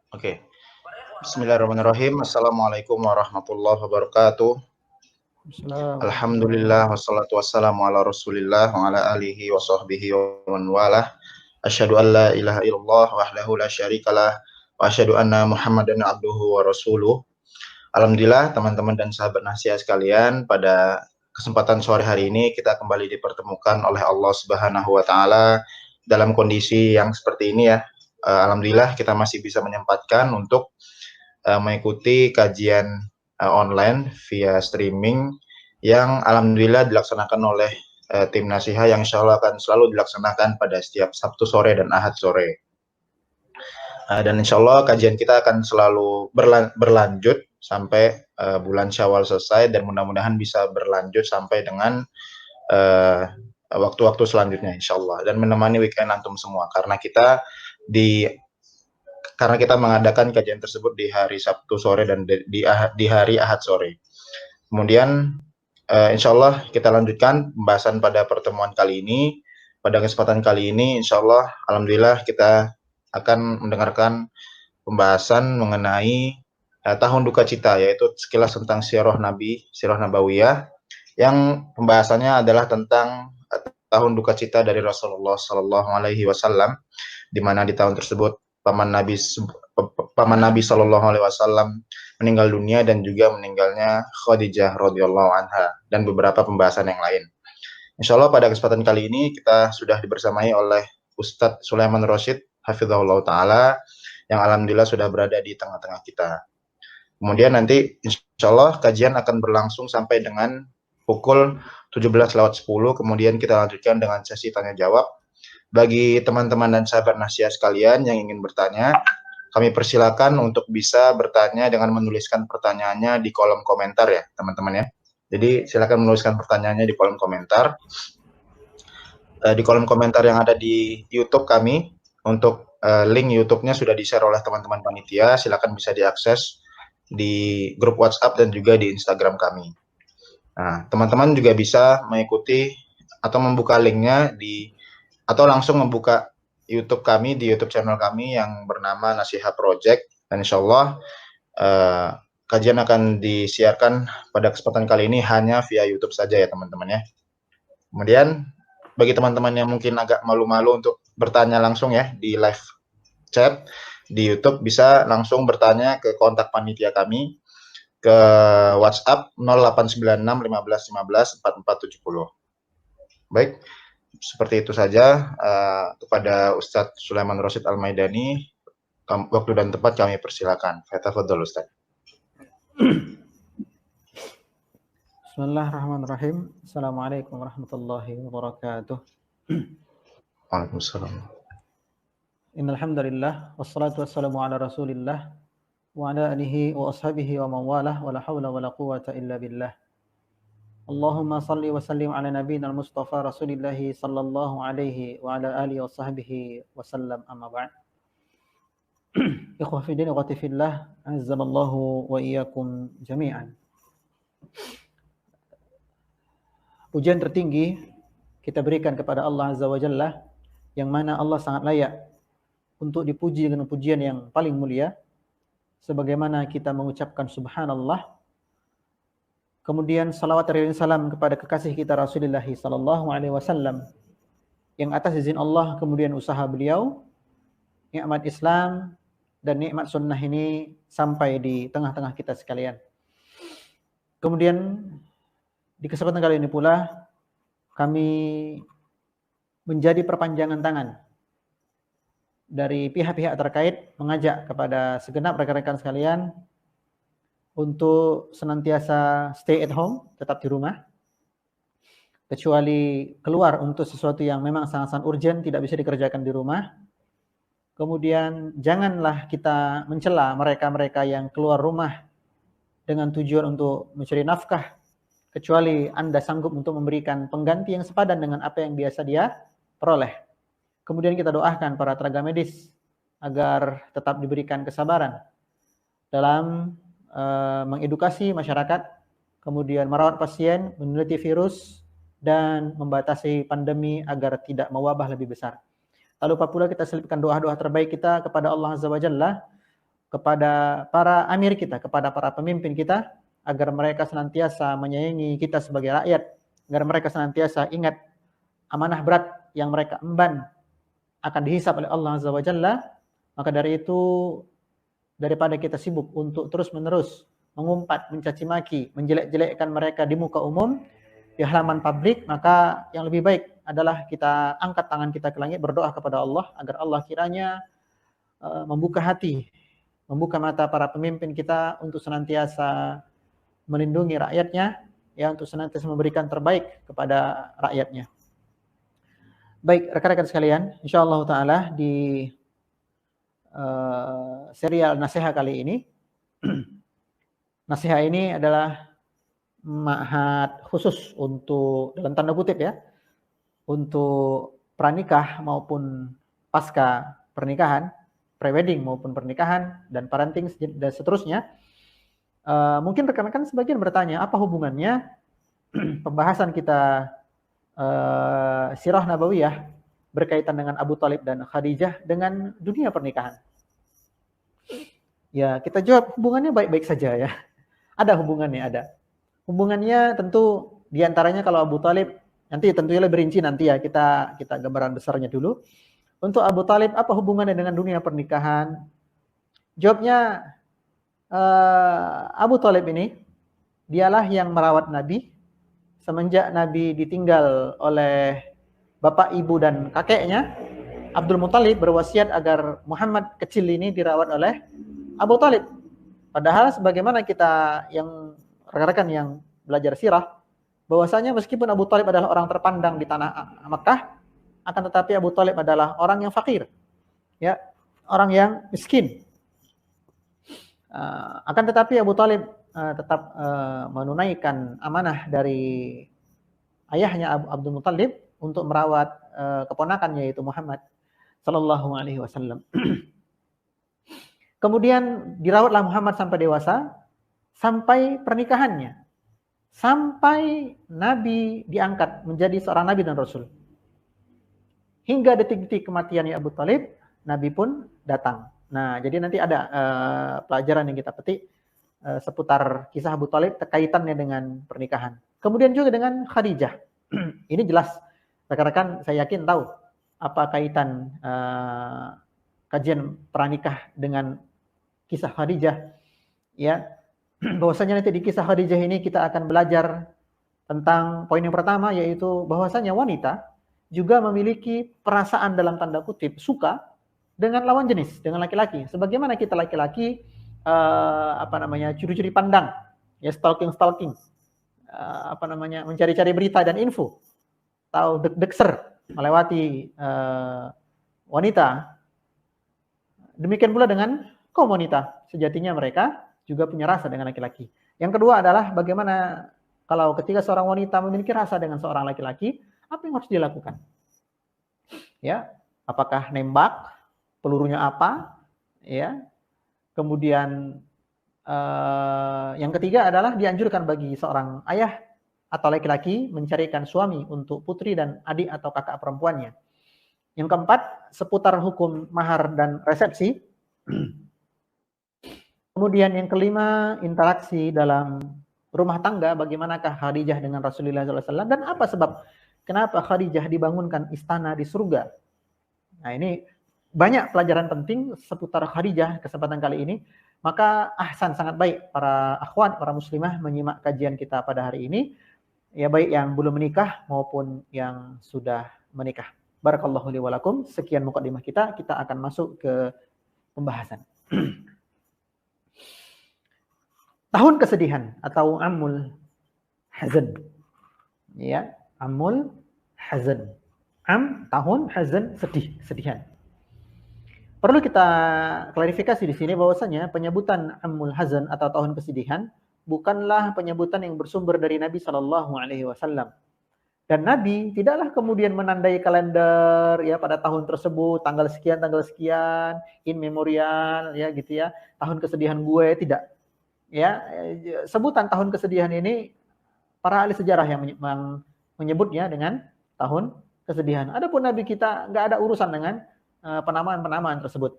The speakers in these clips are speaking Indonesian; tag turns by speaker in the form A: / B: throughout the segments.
A: Oke. Bismillahirrahmanirrahim. Assalamualaikum warahmatullahi wabarakatuh. Alhamdulillah wassalatu wassalamu ala Rasulillah wa ala alihi wa sahbihi wa man walah. Asyhadu an la ilaha illallah wahdahu la syarikalah wa asyhadu anna Muhammadan abduhu wa rasuluh. Alhamdulillah teman-teman dan sahabat Nasihat sekalian, pada kesempatan sore hari ini kita kembali dipertemukan oleh Allah Subhanahu wa taala dalam kondisi yang seperti ini ya. Alhamdulillah kita masih bisa menyempatkan untuk mengikuti kajian online via streaming yang alhamdulillah dilaksanakan oleh tim Nasihat yang insya Allah akan selalu dilaksanakan pada setiap Sabtu sore dan Ahad sore. Dan insya Allah kajian kita akan selalu berlanjut sampai bulan Syawal selesai, dan mudah-mudahan bisa berlanjut sampai dengan waktu-waktu selanjutnya insya Allah, dan menemani weekend antum semua, karena kita mengadakan kajian tersebut di hari Sabtu sore dan di hari Ahad sore. Kemudian insya Allah kita lanjutkan pembahasan pada pertemuan kali ini. Pada kesempatan kali ini insya Allah alhamdulillah kita akan mendengarkan pembahasan mengenai tahun duka cita, yaitu sekilas tentang sirah nabawiyah, yang pembahasannya adalah tentang tahun duka cita dari Rasulullah Sallallahu Alaihi Wasallam, di mana di tahun tersebut paman Nabi Sallallahu Alaihi Wasallam meninggal dunia, dan juga meninggalnya Khadijah radhiyallahu anha, dan beberapa pembahasan yang lain. Insya Allah pada kesempatan kali ini kita sudah dibersamai oleh Ustadz Sulaiman Rosyid hafizahullah ta'ala, yang alhamdulillah sudah berada di tengah-tengah kita. Kemudian nanti insya Allah kajian akan berlangsung sampai dengan pukul 17:10, kemudian kita lanjutkan dengan sesi tanya jawab. Bagi teman-teman dan sahabat Nasihat sekalian yang ingin bertanya, kami persilakan untuk bisa bertanya dengan menuliskan pertanyaannya di kolom komentar ya teman-teman ya. Jadi silakan menuliskan pertanyaannya di kolom komentar. Di kolom komentar yang ada di YouTube kami, untuk link YouTube-nya sudah di-share oleh teman-teman panitia, silakan bisa diakses di grup WhatsApp dan juga di Instagram kami. Nah, teman-teman juga bisa mengikuti atau membuka linknya atau langsung membuka YouTube kami di YouTube channel kami yang bernama Nasihat Project, dan insya Allah kajian akan disiarkan pada kesempatan kali ini hanya via YouTube saja ya teman-teman ya. Kemudian bagi teman-teman yang mungkin agak malu-malu untuk bertanya langsung ya di live chat di YouTube, bisa langsung bertanya ke kontak panitia kami ke WhatsApp 0896 15 15 4470. Baik, seperti itu saja. Kepada Ustadz Sulaiman Rosyid Al-Maidani, waktu dan tempat kami persilakan. Tafadhol Ustadz.
B: Bismillahirrahmanirrahim. Assalamualaikum warahmatullahi wabarakatuh.
A: Waalaikumsalam.
B: Innal hamdalillah wassalatu wassalamu ala Rasulillah wa ala alihi wa ashabihi wa man walah, wa la haula wa la quwwata illa billah. Allahumma salli wa sallim ala nabiyyina al-Mustafa Rasulillah sallallahu alaihi wa ala alihi wa sahbihi wa sallam, amma ba'd. Ikhwah fi din wa fillah, azzamallahu wa iyyakum jami'an. Pujian tertinggi kita berikan kepada Allah Azza wa Jalla, yang mana Allah sangat layak untuk dipuji dengan pujian yang paling mulia, sebagaimana kita mengucapkan subhanallah. Kemudian salawat dan salam kepada kekasih kita Rasulullah sallallahu alaihi wasallam, yang atas izin Allah kemudian usaha beliau, nikmat Islam dan nikmat sunnah ini sampai di tengah-tengah kita sekalian. Kemudian di kesempatan kali ini pula kami menjadi perpanjangan tangan dari pihak-pihak terkait, mengajak kepada segenap rekan-rekan sekalian untuk senantiasa stay at home, tetap di rumah, kecuali keluar untuk sesuatu yang memang sangat-sangat urgent, tidak bisa dikerjakan di rumah. Kemudian janganlah kita mencela mereka-mereka yang keluar rumah dengan tujuan untuk mencari nafkah, kecuali Anda sanggup untuk memberikan pengganti yang sepadan dengan apa yang biasa dia peroleh. Kemudian kita doakan para tenaga medis agar tetap diberikan kesabaran dalam mengedukasi masyarakat, kemudian merawat pasien, meneliti virus, dan membatasi pandemi agar tidak mewabah lebih besar. Tak lupa pula kita selipkan doa-doa terbaik kita kepada Allah Azza wa Jalla kepada para amir kita, kepada para pemimpin kita, agar mereka senantiasa menyayangi kita sebagai rakyat, agar mereka senantiasa ingat amanah berat yang mereka emban akan dihisab oleh Allah Azza wa Jalla. Maka dari itu, daripada kita sibuk untuk terus-menerus mengumpat, mencaci maki, menjelek-jelekkan mereka di muka umum, di halaman publik, maka yang lebih baik adalah kita angkat tangan kita ke langit, berdoa kepada Allah agar Allah kiranya membuka hati, membuka mata para pemimpin kita untuk senantiasa melindungi rakyatnya, ya, untuk senantiasa memberikan terbaik kepada rakyatnya. Baik, rekan-rekan sekalian, insyaallah taala di serial nasihat kali ini, nasihat ini adalah ma'had khusus untuk, dalam tanda kutip ya, untuk pranikah maupun pasca pernikahan, prewedding maupun pernikahan dan parenting dan seterusnya. Mungkin rekan-rekan sebagian bertanya, apa hubungannya pembahasan kita sirah nabawiyah berkaitan dengan Abu Thalib dan Khadijah dengan dunia pernikahan? Ya, kita jawab hubungannya baik-baik saja ya. Ada hubungannya, ada. Hubungannya tentu diantaranya kalau Abu Thalib, nanti tentunya lebih rinci nanti ya, kita gambaran besarnya dulu. Untuk Abu Thalib, apa hubungannya dengan dunia pernikahan? Jawabnya, Abu Thalib ini, dialah yang merawat Nabi semenjak Nabi ditinggal oleh bapak, ibu, dan kakeknya. Abdul Muthalib berwasiat agar Muhammad kecil ini dirawat oleh Abu Thalib. Padahal sebagaimana kita yang rekan-rekan yang belajar sirah, bahwasanya meskipun Abu Thalib adalah orang terpandang di tanah Makkah, akan tetapi Abu Thalib adalah orang yang fakir, ya, orang yang miskin. Akan tetapi Abu Thalib tetap menunaikan amanah dari ayahnya Abdul Muthalib untuk merawat keponakannya yaitu Muhammad sallallahu alaihi wasallam. Kemudian dirawatlah Muhammad sampai dewasa, sampai pernikahannya, sampai Nabi diangkat menjadi seorang Nabi dan Rasul. Hingga detik-detik kematiannya Abu Thalib, Nabi pun datang. Nah, jadi nanti ada pelajaran yang kita petik seputar kisah Abu Thalib, kaitannya dengan pernikahan. Kemudian juga dengan Khadijah. Ini jelas, rekan-rekan saya yakin tahu apa kaitan kajian pranikah dengan kisah Khadijah. Ya, bahwasanya nanti di kisah Khadijah ini kita akan belajar tentang poin yang pertama, yaitu bahwasanya wanita juga memiliki perasaan dalam tanda kutip suka dengan lawan jenis, dengan laki-laki. Sebagaimana kita laki-laki curi-curi pandang, ya, stalking, mencari-cari berita dan info, tahu deg-degser melewati wanita. Demikian pula dengan kaum wanita, sejatinya mereka juga punya rasa dengan laki-laki. Yang kedua adalah bagaimana kalau ketika seorang wanita memiliki rasa dengan seorang laki-laki, apa yang harus dilakukan? Ya, apakah nembak, pelurunya apa? Ya. Kemudian yang ketiga adalah dianjurkan bagi seorang ayah atau laki-laki mencarikan suami untuk putri dan adik atau kakak perempuannya. Yang keempat, seputar hukum mahar dan resepsi. Kemudian yang kelima, interaksi dalam rumah tangga, bagaimanakah Khadijah dengan Rasulullah SAW, dan apa sebab kenapa Khadijah dibangunkan istana di surga. Nah, ini banyak pelajaran penting seputar Khadijah kesempatan kali ini. Maka ahsan, sangat baik para akhwat, para muslimah menyimak kajian kita pada hari ini, ya, baik yang belum menikah maupun yang sudah menikah. Barakallahu li wa lakum. Sekian mukadimah kita akan masuk ke pembahasan. Tahun kesedihan atau Amul Hazan. Ya, Amul Hazan. Tahun, Hazan, sedihan. Perlu kita klarifikasi di sini bahwasanya penyebutan Amul Hazan atau tahun kesedihan bukanlah penyebutan yang bersumber dari Nabi Shallallahu alaihi wasallam. Dan Nabi tidaklah kemudian menandai kalender ya pada tahun tersebut, tanggal sekian, in memorial ya gitu ya, tahun kesedihan gue, tidak. Ya, sebutan tahun kesedihan ini para ahli sejarah yang menyebutnya dengan tahun kesedihan. Adapun Nabi kita nggak ada urusan dengan penamaan-penamaan tersebut.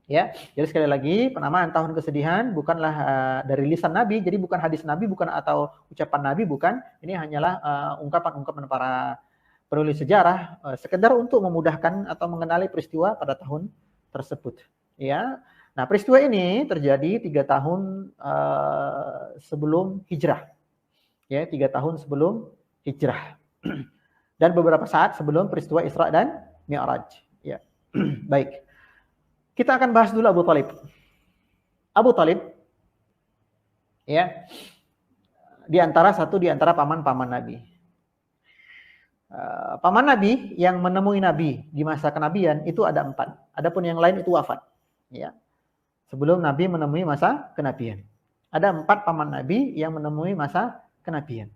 B: Ya, jadi sekali lagi penamaan tahun kesedihan bukanlah dari lisan Nabi, jadi bukan hadis Nabi, bukan atau ucapan Nabi, bukan. Ini hanyalah ungkapan-ungkapan para penulis sejarah sekedar untuk memudahkan atau mengenali peristiwa pada tahun tersebut. Ya, nah peristiwa ini terjadi 3 tahun sebelum hijrah. Ya, 3 tahun sebelum hijrah. Dan beberapa saat sebelum peristiwa Isra dan Mi'raj. Ya, baik. Kita akan bahas dulu Abu Talib. Abu Talib, ya, di antara paman-paman Nabi. Paman Nabi yang menemui Nabi di masa kenabian itu ada 4. Adapun yang lain itu wafat. Ya, sebelum Nabi menemui masa kenabian. Ada 4 paman Nabi yang menemui masa kenabian.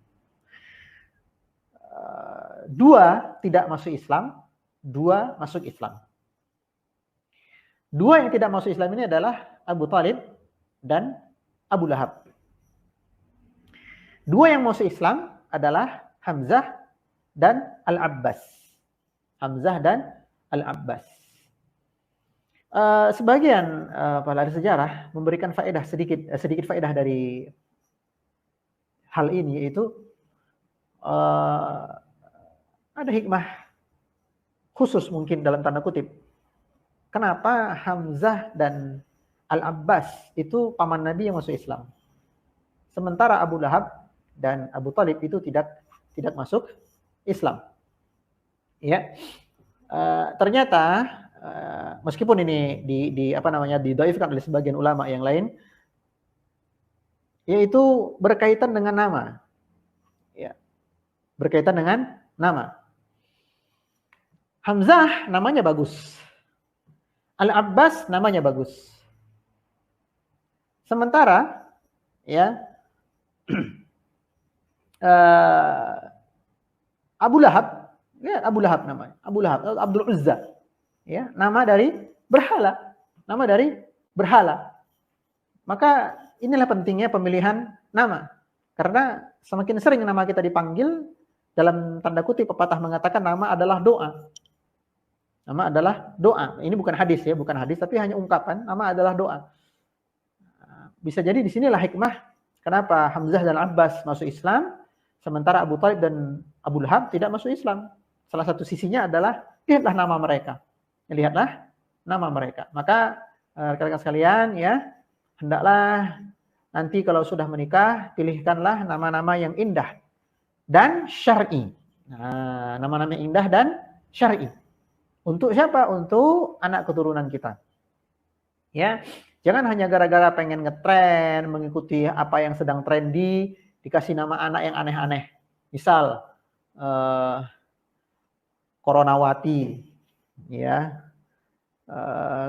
B: 2 tidak masuk Islam, 2 masuk Islam. 2 yang tidak masuk Islam ini adalah Abu Talib dan Abu Lahab. 2 yang masuk Islam adalah Hamzah dan Al-Abbas. Hamzah dan Al-Abbas. Sebagian ahli sejarah memberikan faedah sedikit faedah dari hal ini, yaitu ada hikmah khusus mungkin dalam tanda kutip. Kenapa Hamzah dan Al-Abbas itu paman Nabi yang masuk Islam, sementara Abu Lahab dan Abu Talib itu tidak masuk Islam? Ya, ternyata meskipun ini didhaifkan oleh sebagian ulama yang lain, yaitu berkaitan dengan nama. Ya, berkaitan dengan nama. Hamzah namanya bagus. Al-Abbas namanya bagus. Sementara ya Abu Lahab, ya Abu Lahab namanya. Abu Lahab, Abdul Uzza. Ya, nama dari berhala. Nama dari berhala. Maka inilah pentingnya pemilihan nama. Karena semakin sering nama kita dipanggil, dalam tanda kutip pepatah mengatakan nama adalah doa. Nama adalah doa. Ini bukan hadis ya, bukan hadis, tapi hanya ungkapan. Nama adalah doa. Bisa jadi di sinilah hikmah kenapa Hamzah dan Abbas masuk Islam, sementara Abu Talib dan Abu Lahab tidak masuk Islam. Salah satu sisinya adalah lihatlah nama mereka. Lihatlah nama mereka. Maka rekan-rekan sekalian ya, hendaklah nanti kalau sudah menikah, pilihkanlah nama-nama yang indah dan syar'i. Nah, nama-nama yang indah dan syar'i. Untuk siapa? Untuk anak keturunan kita. Ya, jangan hanya gara-gara pengen ngetren, mengikuti apa yang sedang trendy, dikasih nama anak yang aneh-aneh. Misal Coronawati, ya.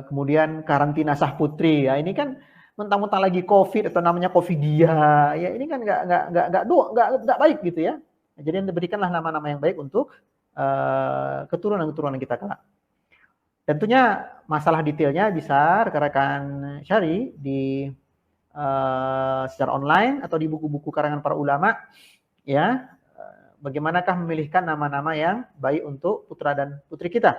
B: Kemudian karantina sah putri. Ya, ini kan mentang-mentang lagi COVID atau namanya Covidia. Ya, ini kan nggak baik gitu ya. Jadi berikanlah nama-nama yang baik untuk keturunan-keturunan kita kelak. Tentunya masalah detailnya bisa rekan-rekan cari di secara online atau di buku-buku karangan para ulama, ya. Bagaimanakah memilihkan nama-nama yang baik untuk putra dan putri kita.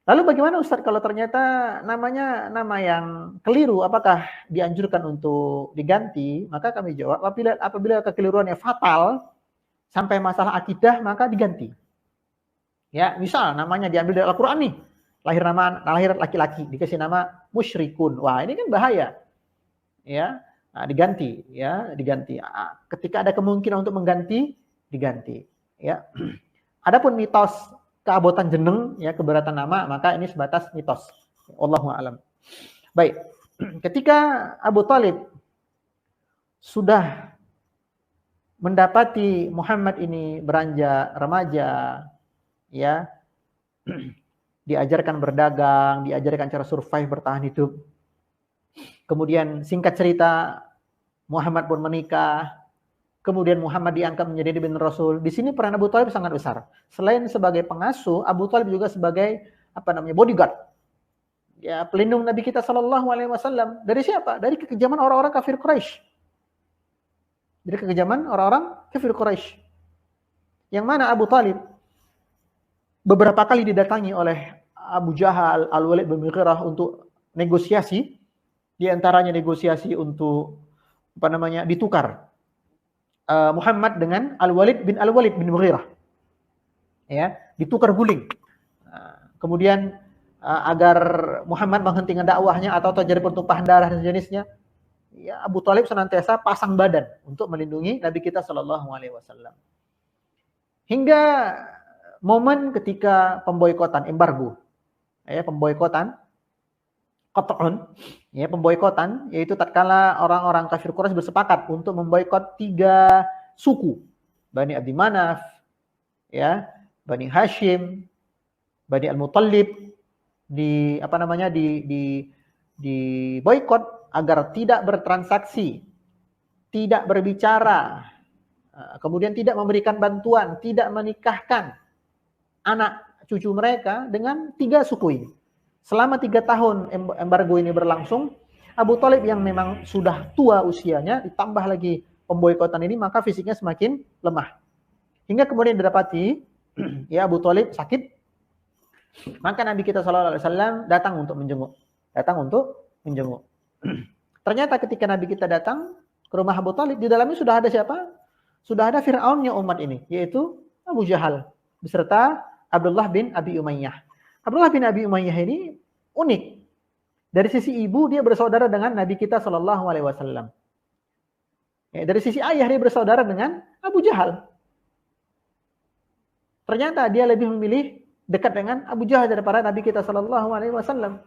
B: Lalu bagaimana Ustadz kalau ternyata namanya nama yang keliru, apakah dianjurkan untuk diganti? Maka kami jawab, apabila kekeliruannya fatal sampai masalah akidah, maka diganti. Ya, misal namanya diambil dari Al-Qur'an nih. Lahir laki-laki, dikasih nama musyrikun. Wah, ini kan bahaya. Ya, nah, diganti, ya, diganti. Ketika ada kemungkinan untuk mengganti, diganti. Ya. Adapun mitos keabotan jeneng, ya, keberatan nama, maka ini sebatas mitos. Wallahu a'lam. Baik. Ketika Abu Talib sudah mendapati Muhammad ini beranjak remaja, ya, diajarkan berdagang, diajarkan cara survive, bertahan hidup. Kemudian singkat cerita Muhammad pun menikah. Kemudian Muhammad diangkat menjadi ibn Rasul. Di sini peran Abu Talib sangat besar. Selain sebagai pengasuh, Abu Talib juga sebagai bodyguard. Ya, pelindung Nabi kita sallallahu alaihi wasallam. Dari siapa? Dari kekejaman orang-orang kafir Quraisy. Dari kekejaman orang-orang kafir Quraisy. Yang mana Abu Talib beberapa kali didatangi oleh Abu Jahal, Al-Walid bin Mughirah untuk negosiasi, di antaranya negosiasi untuk ditukar Muhammad dengan Al-Walid bin Mughirah. Ya, ditukar guling. Kemudian agar Muhammad menghentikan dakwahnya atau terjadi pertumpahan darah dan jenisnya, ya Abu Thalib senantiasa pasang badan untuk melindungi Nabi kita Shallallahu Alaihi Wasallam. Hingga momen ketika pemboikotan, embargo, ya pemboikotan, qat'un, ya pemboikotan, yaitu tatkala orang-orang kafir Quraisy bersepakat untuk memboikot 3 suku, Bani Abdi Manaf, ya, Bani Hashim, Bani Al-Muttalib, di boikot agar tidak bertransaksi, tidak berbicara, kemudian tidak memberikan bantuan, tidak menikahkan anak cucu mereka dengan 3 suku ini. Selama 3 tahun embargo ini berlangsung, Abu Thalib yang memang sudah tua usianya, ditambah lagi pemboikotan ini, maka fisiknya semakin lemah. Hingga kemudian didapati, ya Abu Thalib sakit, maka Nabi kita SAW datang untuk menjenguk. Ternyata ketika Nabi kita datang ke rumah Abu Thalib, di dalamnya sudah ada siapa? Sudah ada Fir'aunnya umat ini, yaitu Abu Jahal, beserta Abdullah bin Abi Umayyah. Abdullah bin Abi Umayyah ini unik. Dari sisi ibu dia bersaudara dengan Nabi kita Shallallahu Alaihi Wasallam. Ya, dari sisi ayah dia bersaudara dengan Abu Jahal. Ternyata dia lebih memilih dekat dengan Abu Jahal daripada Nabi kita Shallallahu Alaihi Wasallam.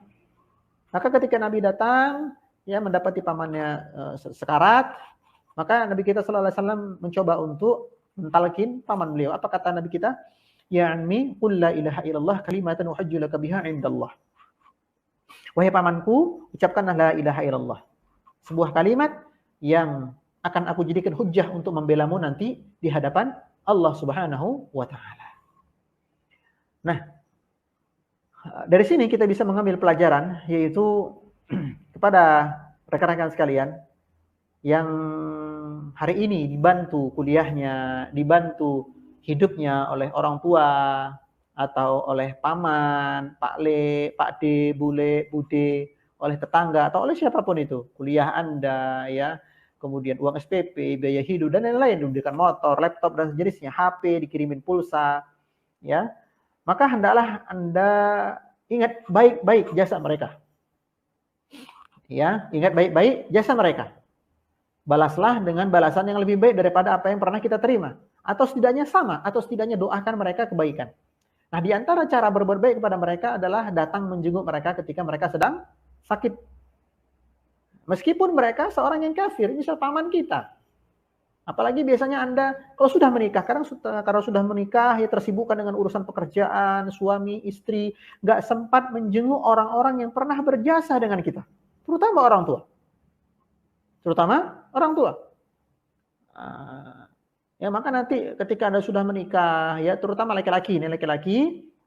B: Maka ketika Nabi datang, ya mendapati pamannya sekarat, maka Nabi kita Shallallahu Alaihi Wasallam mencoba untuk mentalkin paman beliau. Apa kata Nabi kita? Ya ammi, qul la ilaha illallah kalimatan uhajju laka biha indallah. Wahai pamanku, ucapkanlah la ilaha illallah. Sebuah kalimat yang akan aku jadikan hujjah untuk membelamu nanti di hadapan Allah Subhanahu wa taala. Nah, dari sini kita bisa mengambil pelajaran, yaitu kepada rekan-rekan sekalian yang hari ini dibantu kuliahnya, dibantu hidupnya oleh orang tua atau oleh paman, Pak Le, Pak D, Bule, Bude, oleh tetangga atau oleh siapapun itu, kuliah Anda, ya, kemudian uang SPP, biaya hidup dan lain-lain, diberikan motor, laptop dan sejenisnya, HP, dikirimin pulsa, ya, maka hendaklah Anda ingat baik-baik jasa mereka. Ya, ingat baik-baik jasa mereka. Balaslah dengan balasan yang lebih baik daripada apa yang pernah kita terima. Atau setidaknya sama, atau setidaknya doakan mereka kebaikan. Nah, di antara cara berbuat baik kepada mereka adalah datang menjenguk mereka ketika mereka sedang sakit. Meskipun mereka seorang yang kafir, misal paman kita. Apalagi biasanya Anda, kalau sudah menikah, karena sudah menikah, ya tersibukkan dengan urusan pekerjaan, suami, istri, nggak sempat menjenguk orang-orang yang pernah berjasa dengan kita. Terutama orang tua. Ya, maka nanti ketika Anda sudah menikah, ya terutama laki-laki,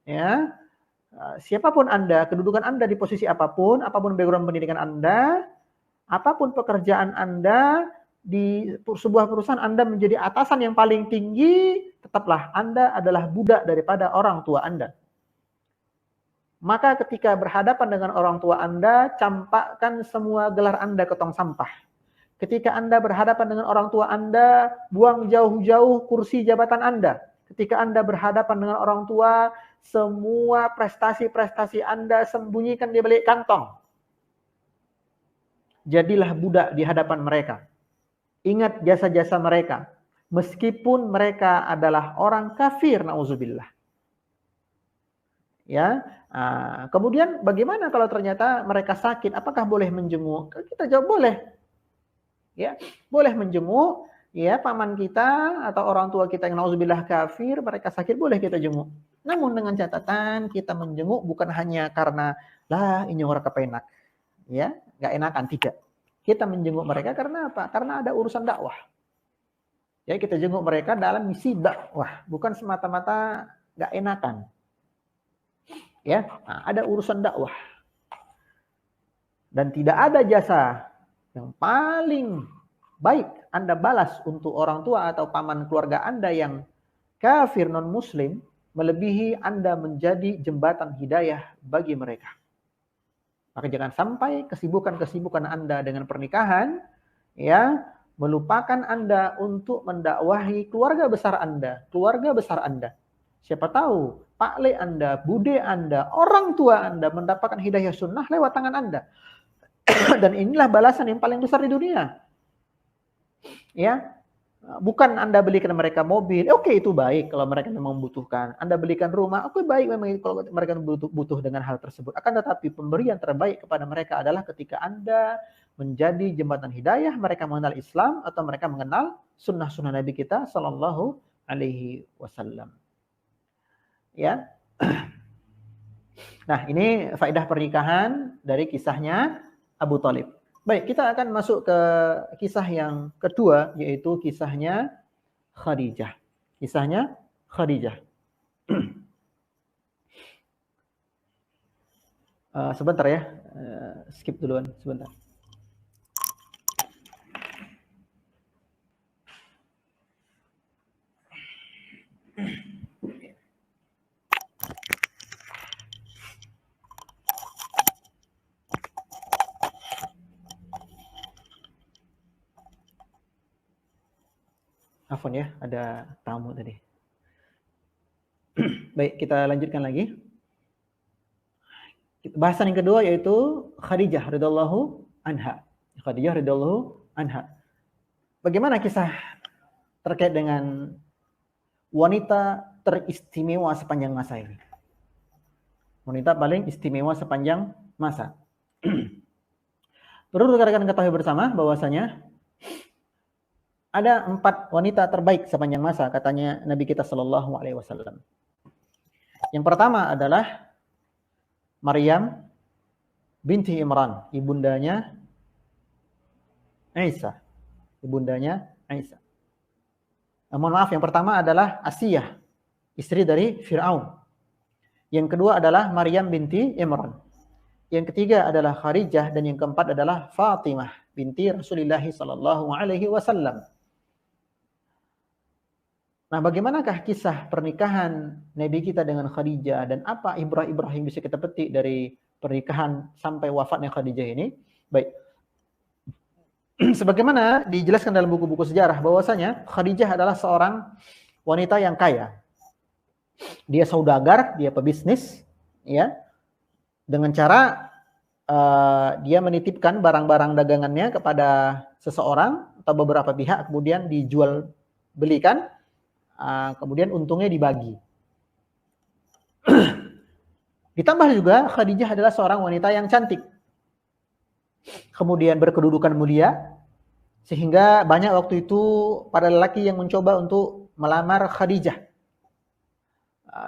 B: ya, siapapun Anda, kedudukan Anda di posisi apapun background pendidikan Anda, apapun pekerjaan Anda, di sebuah perusahaan Anda menjadi atasan yang paling tinggi, tetaplah Anda adalah budak daripada orang tua Anda. Maka ketika berhadapan dengan orang tua Anda, campakkan semua gelar Anda ke tong sampah. Ketika Anda berhadapan dengan orang tua Anda, buang jauh-jauh kursi jabatan Anda. Ketika Anda berhadapan dengan orang tua, semua prestasi-prestasi Anda sembunyikan di balik kantong. Jadilah budak di hadapan mereka. Ingat jasa-jasa mereka. Meskipun mereka adalah orang kafir, na'udzubillah. Ya, kemudian bagaimana kalau ternyata mereka sakit? Apakah boleh menjenguk? Kita jawab boleh. Ya, boleh menjenguk, ya, paman kita atau orang tua kita yang na'udzubillah kafir, mereka sakit, boleh kita jenguk. Namun dengan catatan kita menjenguk bukan hanya karena lah ini orang kepenak, ya, nggak enakan, tidak. Kita menjenguk mereka karena apa? Karena ada urusan dakwah. Ya, kita jenguk mereka dalam misi dakwah, bukan semata-mata nggak enakan. Ya, ada urusan dakwah. Dan tidak ada jasa yang paling baik Anda balas untuk orang tua atau paman keluarga Anda yang kafir non-muslim, melebihi Anda menjadi jembatan hidayah bagi mereka. Maka jangan sampai kesibukan-kesibukan Anda dengan pernikahan ya melupakan Anda untuk mendakwahi keluarga besar Anda, Siapa tahu Pak Le Anda, Bude Anda, orang tua Anda mendapatkan hidayah sunnah lewat tangan Anda. Dan inilah balasan yang paling besar di dunia. Ya, bukan Anda belikan mereka mobil, oke itu baik kalau mereka memang membutuhkan. Anda belikan rumah, oke baik memang kalau mereka butuh dengan hal tersebut. Akan tetapi pemberian terbaik kepada mereka adalah ketika Anda menjadi jembatan hidayah, mereka mengenal Islam atau mereka mengenal sunnah-sunnah Nabi kita Sallallahu Alaihi Wasallam. Ya, nah ini faedah pernikahan dari kisahnya Abu Thalib. Baik, kita akan masuk ke kisah yang kedua, yaitu kisahnya Khadijah. Kisahnya Khadijah. Sebentar ya, skip duluan sebentar. Afwan ya, ada tamu tadi. Baik, kita lanjutkan lagi. Bahasan yang kedua yaitu Khadijah radhiyallahu anha. Khadijah radhiyallahu anha. Bagaimana kisah terkait dengan wanita teristimewa sepanjang masa ini? Wanita paling istimewa sepanjang masa. Perlu rekan-rekan ketahui bersama bahwasanya ada 4 wanita terbaik sepanjang masa, katanya Nabi kita Shallallahu Alaihi Wasallam. Yang pertama adalah Maryam binti Imran, ibundanya Isa. Mohon maaf, yang pertama adalah Asiyah, istri dari Fir'aun. Yang kedua adalah Maryam binti Imran. Yang ketiga adalah Khadijah, dan yang keempat adalah Fatimah binti Rasulullah Sallallahu Alaihi Wasallam. Nah, bagaimanakah kisah pernikahan Nabi kita dengan Khadijah dan apa ibrah-ibrah yang bisa kita petik dari pernikahan sampai wafatnya Khadijah ini? Baik. Sebagaimana dijelaskan dalam buku-buku sejarah bahwasanya Khadijah adalah seorang wanita yang kaya. Dia saudagar, dia pebisnis, ya. Dengan cara dia menitipkan barang-barang dagangannya kepada seseorang atau beberapa pihak, kemudian dijual belikan. Kemudian untungnya dibagi. Ditambah juga Khadijah adalah seorang wanita yang cantik. Kemudian berkedudukan mulia, sehingga banyak waktu itu para lelaki yang mencoba untuk melamar Khadijah.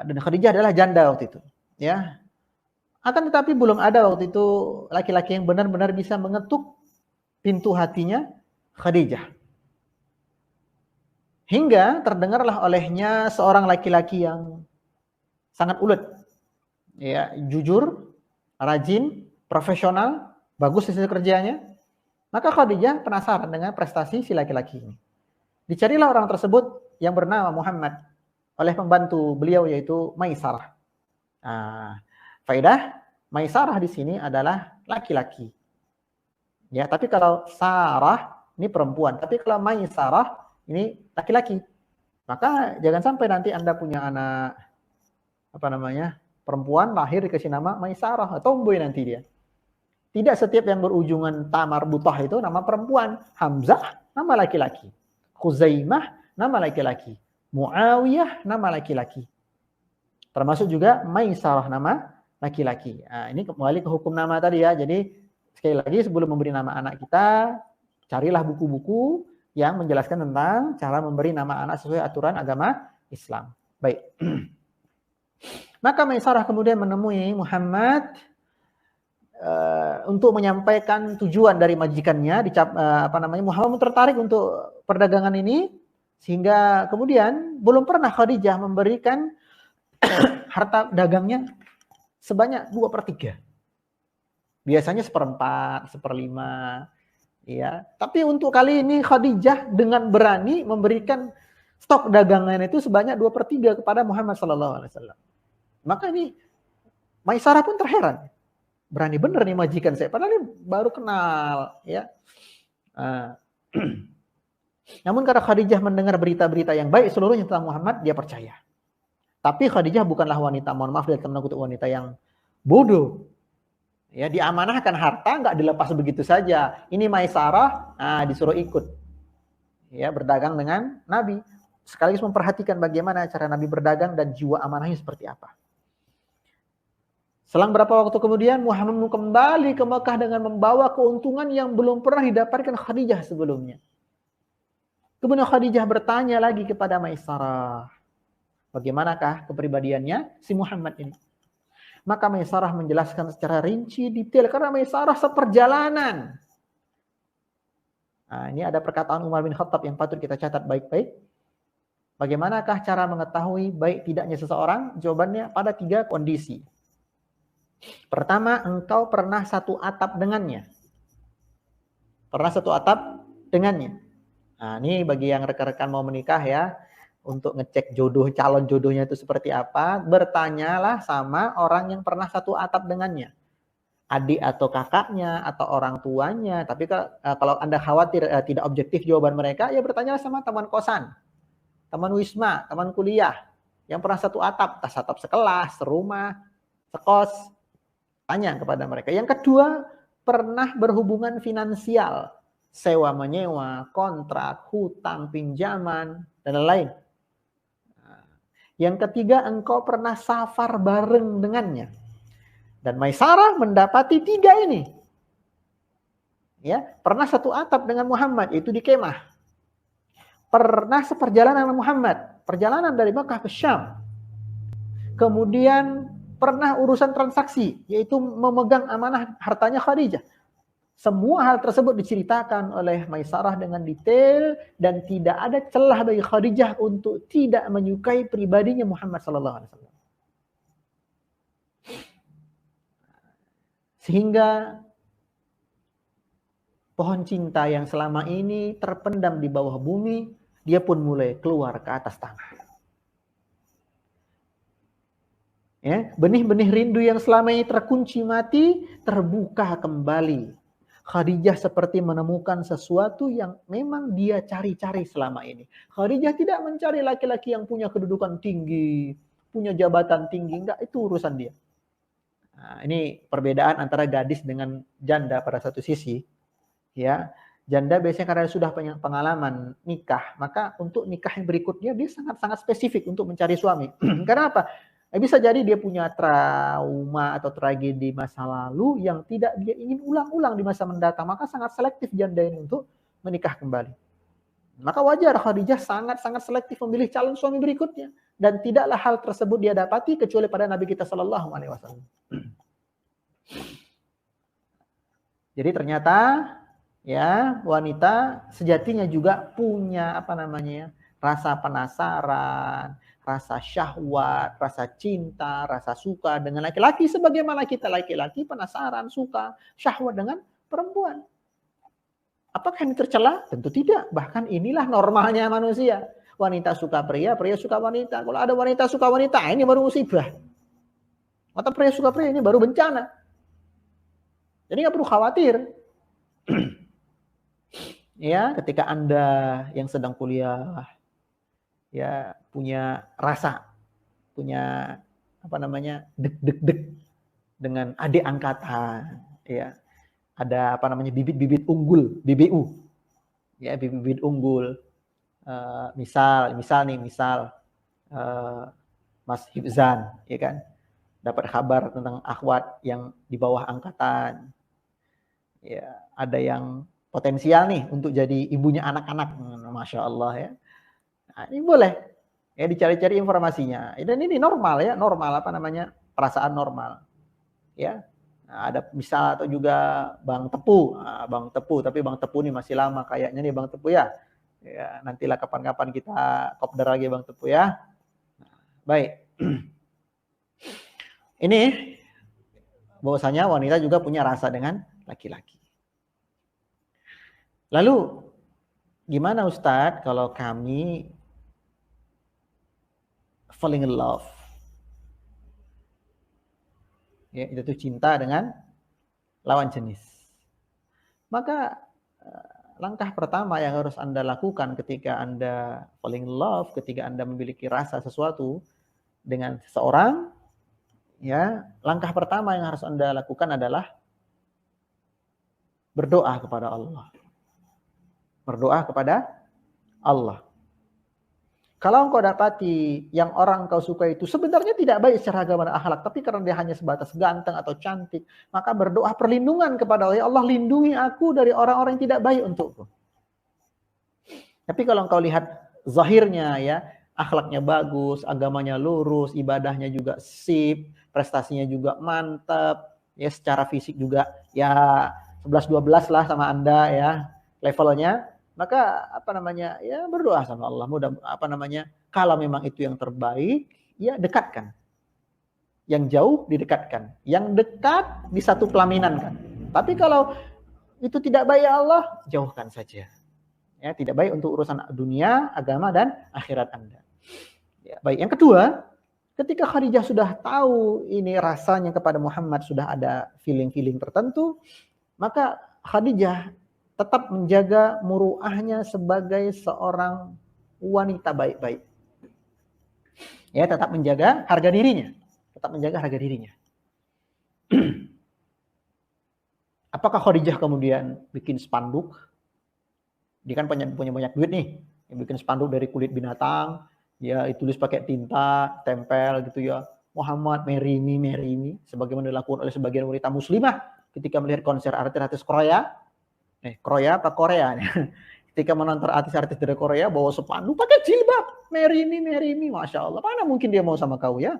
B: Dan Khadijah adalah janda waktu itu, ya. Akan tetapi belum ada waktu itu laki-laki yang benar-benar bisa mengetuk pintu hatinya Khadijah. Hingga terdengarlah olehnya seorang laki-laki yang sangat ulet, ya, jujur, rajin, profesional, bagus hasil kerjanya. Maka Khadijah penasaran dengan prestasi si laki-laki ini. Dicarilah orang tersebut yang bernama Muhammad oleh pembantu beliau yaitu Maisarah. Faedah Maisarah di sini adalah laki-laki. Ya, tapi kalau Sarah ini perempuan, tapi kalau Maisarah ini laki-laki. Maka jangan sampai nanti Anda punya anak perempuan lahir dikasih nama Maisarah, tomboy nanti dia. Tidak setiap yang berujungan ta marbutah itu nama perempuan. Hamzah nama laki-laki. Khuzaimah nama laki-laki. Muawiyah nama laki-laki. Termasuk juga Maisarah nama laki-laki. Nah, ini kembali ke hukum nama tadi ya. Jadi sekali lagi sebelum memberi nama anak kita, carilah buku-buku yang menjelaskan tentang cara memberi nama anak sesuai aturan agama Islam. Baik. Maka Maisarah kemudian menemui Muhammad untuk menyampaikan tujuan dari majikannya. Muhammad tertarik untuk perdagangan ini, sehingga kemudian belum pernah Khadijah memberikan harta dagangnya sebanyak 2/3. Biasanya 1/4, 1/5. Ya, tapi untuk kali ini Khadijah dengan berani memberikan stok dagangan itu sebanyak 2/3 kepada Muhammad sallallahu alaihi wasallam. Maka ini Maisarah pun terheran. berani bener nih majikan saya, padahal ini baru kenal, ya. Namun karena Khadijah mendengar berita-berita yang baik seluruhnya tentang Muhammad, dia percaya. Tapi Khadijah bukanlah wanita, mohon maaf dari teman kutip, wanita yang bodoh. Ya, diamanahkan harta nggak dilepas begitu saja. Ini Maisarah, disuruh ikut. Ya, berdagang dengan Nabi. Sekaligus memperhatikan bagaimana cara Nabi berdagang dan jiwa amanahnya seperti apa. Selang berapa waktu kemudian Muhammad kembali ke Mekah dengan membawa keuntungan yang belum pernah didapatkan Khadijah sebelumnya. Kemudian Khadijah bertanya lagi kepada Maisarah, bagaimanakah kepribadiannya si Muhammad ini? Maka Maisarah menjelaskan secara rinci, detail, karena Maisarah seperjalanan. Nah, ini ada perkataan Umar bin Khattab yang patut kita catat baik-baik. Bagaimanakah cara mengetahui baik tidaknya seseorang? Jawabannya pada 3 kondisi. Pertama, engkau pernah satu atap dengannya. Pernah satu atap dengannya. Nah, ini bagi yang rekan-rekan mau menikah ya, untuk ngecek jodoh, calon jodohnya itu seperti apa, bertanyalah sama orang yang pernah satu atap dengannya. Adik atau kakaknya, atau orang tuanya. Tapi kalau Anda khawatir tidak objektif jawaban mereka, ya bertanyalah sama teman kosan, teman wisma, teman kuliah, yang pernah satu atap, entah atap sekelas, serumah, sekos. Tanya kepada mereka. Yang kedua, pernah berhubungan finansial, sewa menyewa, kontrak, hutang, pinjaman, dan lain-lain. Yang ketiga, engkau pernah safar bareng dengannya. Dan Maisarah mendapati 3 ini. Ya, pernah satu atap dengan Muhammad, itu di kemah. Pernah seperjalanan dengan Muhammad, perjalanan dari Mekah ke Syam. Kemudian pernah urusan transaksi, yaitu memegang amanah hartanya Khadijah. Semua hal tersebut diceritakan oleh Maisarah dengan detail dan tidak ada celah bagi Khadijah untuk tidak menyukai pribadinya Muhammad sallallahu alaihi wasallam. Sehingga pohon cinta yang selama ini terpendam di bawah bumi, dia pun mulai keluar ke atas tanah. Ya, benih-benih rindu yang selama ini terkunci mati, terbuka kembali. Khadijah seperti menemukan sesuatu yang memang dia cari-cari selama ini. Khadijah tidak mencari laki-laki yang punya kedudukan tinggi, punya jabatan tinggi, enggak, itu urusan dia. Nah, ini perbedaan antara gadis dengan janda pada satu sisi. Ya, janda biasanya karena sudah punya pengalaman nikah, maka untuk nikah yang berikutnya dia sangat-sangat spesifik untuk mencari suami. Karena apa? Bisa jadi dia punya trauma atau tragedi masa lalu yang tidak dia ingin ulang-ulang di masa mendatang. Maka sangat selektif janda ini untuk menikah kembali. Maka wajar Khadijah sangat-sangat selektif memilih calon suami berikutnya. Dan tidaklah hal tersebut dia dapati kecuali pada Nabi kita Shallallahu Alaihi Wasallam. Jadi ternyata ya wanita sejatinya juga punya rasa penasaran, rasa syahwat, rasa cinta, rasa suka dengan laki-laki sebagaimana kita laki-laki penasaran, suka, syahwat dengan perempuan. Apakah ini tercela? Tentu tidak. Bahkan inilah normalnya manusia. Wanita suka pria, pria suka wanita. Kalau ada wanita suka wanita, ini baru musibah. Atau pria suka pria, ini baru bencana. Jadi nggak perlu khawatir. Ya, ketika Anda yang sedang kuliah, ya punya rasa, punya deg-deg dengan adik angkatan, ya ada bibit-bibit unggul, BBU, ya bibit-bibit unggul, misal Mas Hibzan, ya kan, dapat kabar tentang akhwat yang di bawah angkatan, ya ada yang potensial nih untuk jadi ibunya anak-anak, masya Allah ya. Nah, ini boleh ya dicari-cari informasinya. Dan ini normal ya, perasaan normal. Ya. Nah, ada misal atau juga Bang Tepu. Nah, Bang Tepu, tapi Bang Tepu ini masih lama kayaknya nih Bang Tepu ya. Ya, nantilah kapan-kapan kita kopdar lagi Bang Tepu ya. Nah, baik. Ini bahwasanya wanita juga punya rasa dengan laki-laki. Lalu gimana Ustadz kalau kami falling in love? Ya, itu tuh cinta dengan lawan jenis. Maka langkah pertama yang harus Anda lakukan ketika Anda falling in love, ketika Anda memiliki rasa sesuatu dengan seseorang, ya, langkah pertama yang harus Anda lakukan adalah berdoa kepada Allah. Berdoa kepada Allah. Kalau engkau dapati yang orang kau suka itu sebenarnya tidak baik secara agama dan akhlak, tapi karena dia hanya sebatas ganteng atau cantik, maka berdoa perlindungan kepada Allah. Ya Allah, lindungi aku dari orang-orang yang tidak baik untukku. Tapi kalau engkau lihat zahirnya, ya, akhlaknya bagus, agamanya lurus, ibadahnya juga sip, prestasinya juga mantap, ya, secara fisik juga ya 11-12 lah sama Anda, ya, levelnya, maka ya berdoa sama Allah, mudah kalau memang itu yang terbaik, ya dekatkan. Yang jauh didekatkan, yang dekat di satu pelaminan kan. Tapi kalau itu tidak baik ya Allah, jauhkan saja. Ya, tidak baik untuk urusan dunia, agama dan akhirat Anda. Ya, baik. Yang kedua, ketika Khadijah sudah tahu ini rasanya kepada Muhammad, sudah ada feeling-feeling tertentu, maka Khadijah tetap menjaga muruahnya sebagai seorang wanita baik-baik. Ya, tetap menjaga harga dirinya. Tetap menjaga harga dirinya. Apakah Khadijah kemudian bikin spanduk? Dia kan punya banyak duit nih. Yang bikin spanduk dari kulit binatang, ya ditulis pakai tinta, tempel gitu ya. Muhammad, marry me, sebagaimana dilakukan oleh sebagian wanita muslimah ketika melihat konser artis-artis Korea. Korea apa Korea? Ketika menonton artis-artis dari Korea bawa spanduk pakai jilbab, marry me, masya Allah. Mana mungkin dia mau sama kau, ya?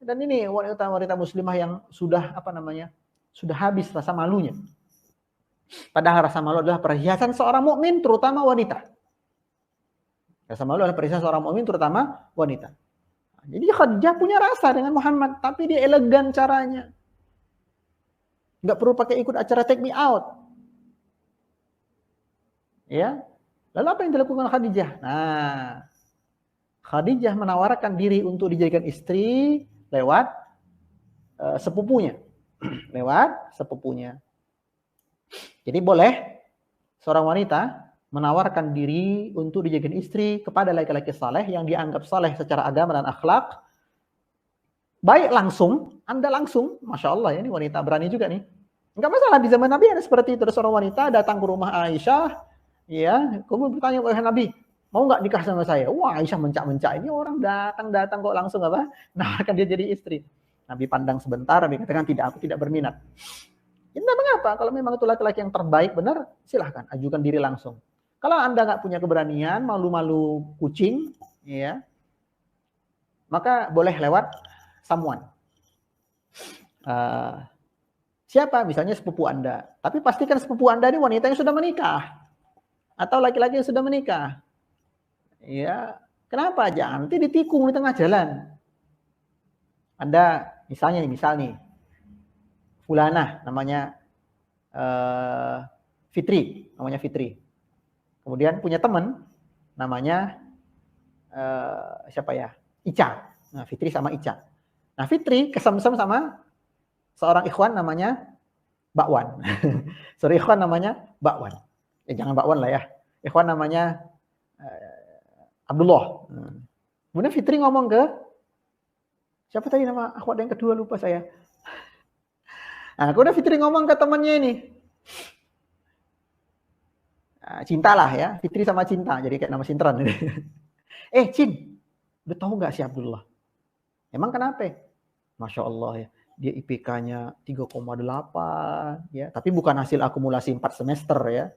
B: Dan ini wanita-wanita muslimah yang sudah sudah habis rasa malunya. Padahal rasa malu adalah perhiasan seorang mukmin, terutama wanita. Rasa malu adalah perhiasan seorang mukmin, terutama wanita. Jadi Khadijah punya rasa dengan Muhammad, tapi dia elegan caranya. Nggak perlu pakai ikut acara take me out. Ya. Lalu apa yang dilakukan Khadijah? Nah, Khadijah menawarkan diri untuk dijadikan istri lewat sepupunya. Lewat sepupunya. Jadi boleh seorang wanita menawarkan diri untuk dijadikan istri kepada laki-laki saleh yang dianggap saleh secara agama dan akhlak. Baik langsung, Anda langsung, masya Allah, ya, ini wanita berani juga nih. Enggak masalah, di zaman Nabi ada seperti itu. Ada seorang wanita datang ke rumah Aisyah, ya, kemudian bertanya kepada Nabi, mau nggak nikah sama saya? Wah, Aisyah mencak-mencak, ini orang datang kok langsung nawarkan dia jadi istri. Nabi pandang sebentar, Nabi katakan tidak, aku tidak berminat. Ya, mengapa? Kalau memang itu laki-laki yang terbaik benar, silahkan ajukan diri langsung. Kalau Anda nggak punya keberanian, malu-malu kucing, ya, maka boleh lewat someone. Siapa? Misalnya sepupu Anda. Tapi pastikan sepupu Anda ini wanita yang sudah menikah. Atau laki-laki yang sudah menikah. Ya, kenapa? Jangan nanti ditikung di tengah jalan. Anda, misal nih, Fulana, namanya Fitri. Kemudian punya teman, namanya siapa ya? Ica. Nah, Fitri sama Ica. Nah, Fitri kesem-sem sama seorang ikhwan namanya Bakwan. Ikhwan namanya Bakwan. Jangan Bakwan lah ya. Ikhwan namanya Abdullah. Kemudian Fitri ngomong ke siapa tadi nama akhwat yang kedua, lupa saya. Nah, kemudian Fitri ngomong ke temannya ini. Cinta lah ya, Fitri sama Cinta, jadi kayak nama sinteran. Cin, udah tahu nggak si Abdullah? Emang kenapa? Masya Allah ya, dia IPK-nya 3,8 ya, tapi bukan hasil akumulasi 4 semester ya.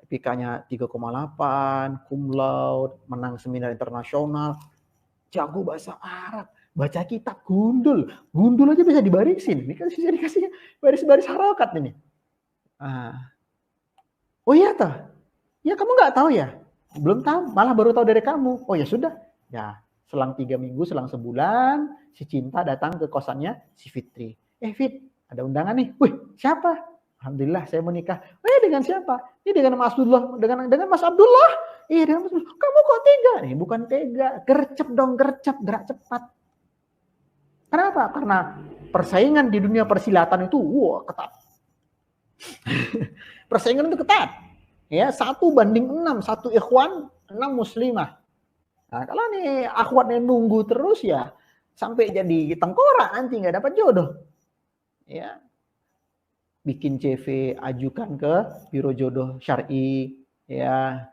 B: IPK-nya 3,8, cum laude, menang seminar internasional, jago bahasa Arab, baca kitab, gundul aja bisa dibarisin. Ini kan bisa dikasih baris-baris harokat ini. Oh iya toh? Ya kamu nggak tahu ya? Belum tahu, malah baru tahu dari kamu. Oh ya sudah. Ya, selang 3 minggu, selang sebulan, si Cinta datang ke kosannya si Fitri. Fit, ada undangan nih. Wih, siapa? Alhamdulillah saya menikah. Dengan siapa? Ini dengan Mas Abdullah. Dengan Mas Abdullah. Iya, dengan Mas Abdullah. Kamu kok tega? Nih, bukan tega. Gercep dong, gerak cepat. Kenapa? Karena persaingan di dunia persilatan itu ketat. Persaingan itu ketat. Ya, 1:6, 1 ikhwan, 6 muslimah. Nah, kalau nih akhwatnya nunggu terus ya sampai jadi tengkorak nanti nggak dapat jodoh. Ya. Bikin CV, ajukan ke Biro Jodoh Syar'i, ya,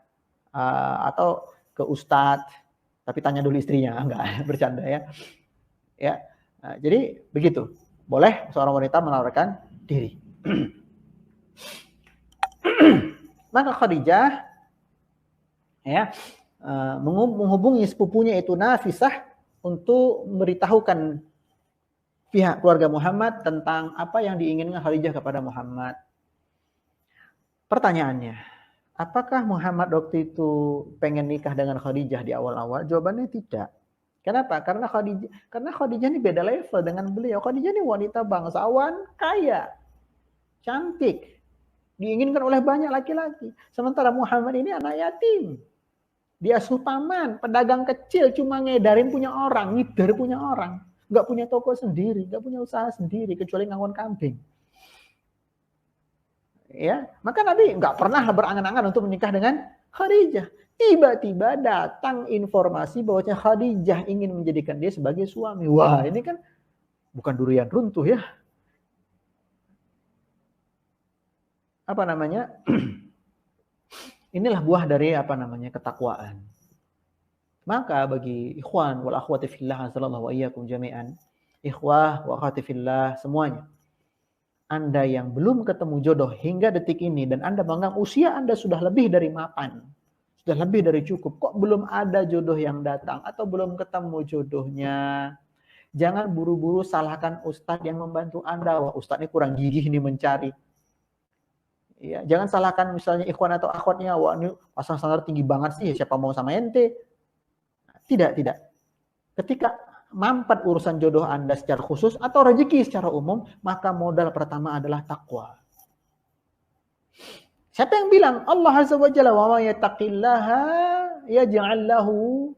B: atau ke ustadz, tapi tanya dulu istrinya, enggak, bercanda ya. Ya, nah, jadi begitu. Boleh seorang wanita menawarkan diri. Maka Khadijah ya menghubungi sepupunya itu Nafisah untuk memberitahukan pihak keluarga Muhammad tentang apa yang diinginkan Khadijah kepada Muhammad. Pertanyaannya, apakah Muhammad waktu itu pengen nikah dengan Khadijah di awal-awal? Jawabannya tidak. Kenapa? Karena Khadijah ini beda level dengan beliau. Khadijah ini wanita bangsawan, kaya, cantik, diinginkan oleh banyak laki-laki. Sementara Muhammad ini anak yatim. Dia asuh paman, pedagang kecil, cuma ngedarin punya orang, ngidar punya orang. Nggak punya toko sendiri, nggak punya usaha sendiri, kecuali ngangon kambing. Ya, maka Nabi nggak pernah berangan-angan untuk menikah dengan Khadijah. Tiba-tiba datang informasi bahwa Khadijah ingin menjadikan dia sebagai suami. Wah, ini kan bukan durian runtuh ya. Apa namanya? Inilah buah dari ketakwaan. Maka bagi ikhwan wal akhwati fillah sallallahu wa iyyakum jami'an, ikhwah wa akhwati fillah semuanya, Anda yang belum ketemu jodoh hingga detik ini dan Anda menganggap usia Anda sudah lebih dari mapan, sudah lebih dari cukup, kok belum ada jodoh yang datang atau belum ketemu jodohnya, jangan buru-buru salahkan ustadz yang membantu Anda. Wah, ustadz ini kurang gigih nih mencari. Ya, jangan salahkan misalnya ikhwan atau akhwatnya, wah ini pasang standar tinggi banget sih, siapa mau sama ente. Tidak. Ketika mampat urusan jodoh Anda secara khusus atau rezeki secara umum, maka modal pertama adalah takwa. Siapa yang bilang Allah Azza wa Jalla wa may yattaqillaha yaj'al lahu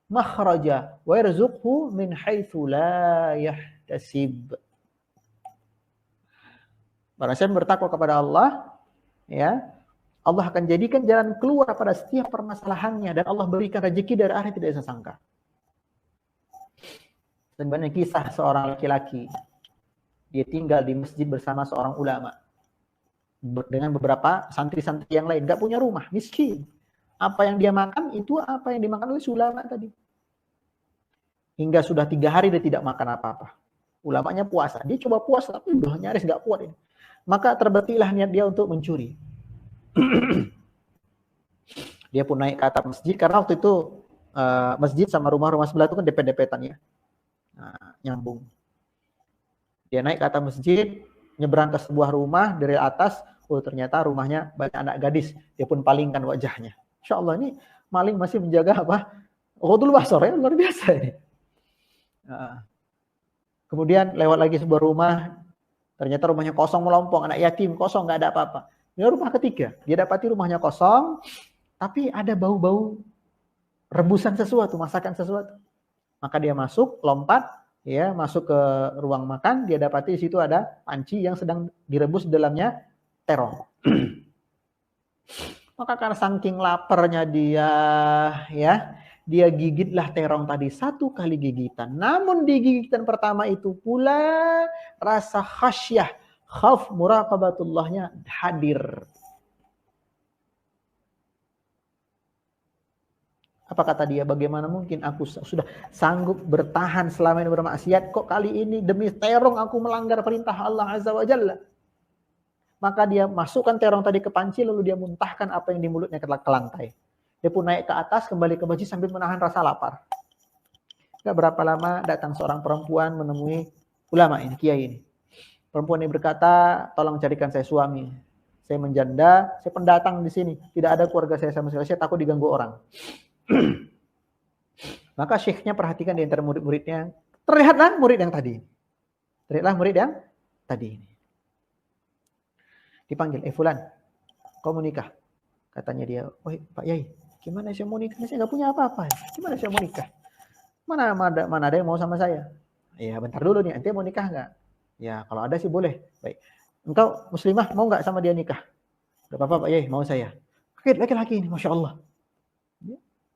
B: makhraja wa yarzuqhu min haitsu la yahtasib. Barang siapa bertakwa kepada Allah, ya, Allah akan jadikan jalan keluar pada setiap permasalahannya dan Allah berikan rezeki dari arah yang tidak disangka. Dan banyak kisah seorang laki-laki, dia tinggal di masjid bersama seorang ulama dengan beberapa santri-santri yang lain, nggak punya rumah, miskin. Apa yang dia makan itu apa yang dimakan oleh ulama tadi. Hingga sudah 3 hari dia tidak makan apa-apa. Ulamanya puasa, dia coba puasa tapi udah nyaris nggak kuat ini. Maka terbetilah niat dia untuk mencuri. Dia pun naik ke atap masjid karena waktu itu masjid sama rumah-rumah sebelah itu kan depet-depetan ya. Nah, nyambung. Dia naik ke atap masjid, nyebrang ke sebuah rumah dari atas, ternyata rumahnya banyak anak gadis. Dia pun palingkan wajahnya. Insya Allah ini maling masih menjaga apa? Ghadul basar ya, luar biasa ini. Kemudian lewat lagi sebuah rumah, ternyata rumahnya kosong melompong, anak yatim kosong, nggak ada apa-apa. Ini rumah ketiga, dia dapati rumahnya kosong, tapi ada bau-bau rebusan sesuatu, masakan sesuatu. Maka dia masuk, lompat, ya, masuk ke ruang makan, dia dapati di situ ada panci yang sedang direbus di dalamnya terong. Maka karena saking laparnya dia, ya, dia gigitlah terong tadi 1 kali gigitan. Namun di gigitan pertama itu pula rasa khasyah, khauf muraqabatullahnya hadir. Apa kata dia? Bagaimana mungkin aku sudah sanggup bertahan selama ini bermaksiat, kok kali ini demi terong aku melanggar perintah Allah Azza wa Jalla. Maka dia masukkan terong tadi ke panci, lalu dia muntahkan apa yang di mulutnya ke lantai. Dia pun naik ke atas, kembali ke masjid sambil menahan rasa lapar. Gak berapa lama datang seorang perempuan menemui ulama ini, kiai ini. Perempuan ini berkata, tolong carikan saya suami. Saya menjanda, saya pendatang di sini. Tidak ada keluarga saya sama sekali, saya takut diganggu orang. Maka syekhnya perhatikan di antara murid-muridnya. Terlihatlah murid yang tadi. Dipanggil, Fulan, kau mau nikah? Katanya dia, oh Pak Yai, gimana saya mau nikah? Saya nggak punya apa-apa. Gimana saya mau nikah? Mana ada yang mau sama saya? Ya bentar dulu nih, ente mau nikah nggak? Ya kalau ada sih boleh. Baik. Engkau muslimah mau nggak sama dia nikah? Gak apa-apa Pak Yai, mau saya. Oke, laki-laki ini, Masya Allah.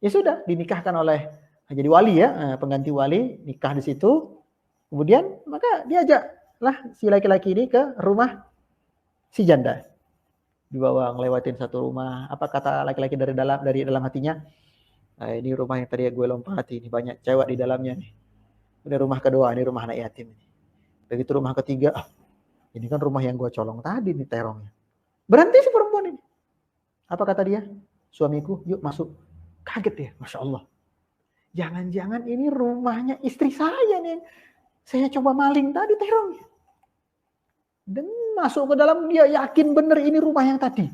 B: Ya sudah, dinikahkan oleh jadi wali ya, pengganti wali, nikah di situ. Kemudian maka diajaklah si laki-laki ini ke rumah si janda. Dibawa ngelewatin satu rumah. Apa kata laki-laki dari dalam hatinya? Ini rumah yang tadi gue lompati, ini banyak cewek di dalamnya nih. Ini rumah kedua, ini rumah anak yatim. Begitu rumah ketiga, ini kan rumah yang gue colong tadi nih terongnya. Berhenti si perempuan ini. Apa kata dia? Suamiku, yuk masuk. Kaget ya, Masya Allah. Jangan-jangan ini rumahnya istri saya nih. Saya coba maling tadi terongnya. Dan masuk ke dalam, dia yakin benar ini rumah yang tadi.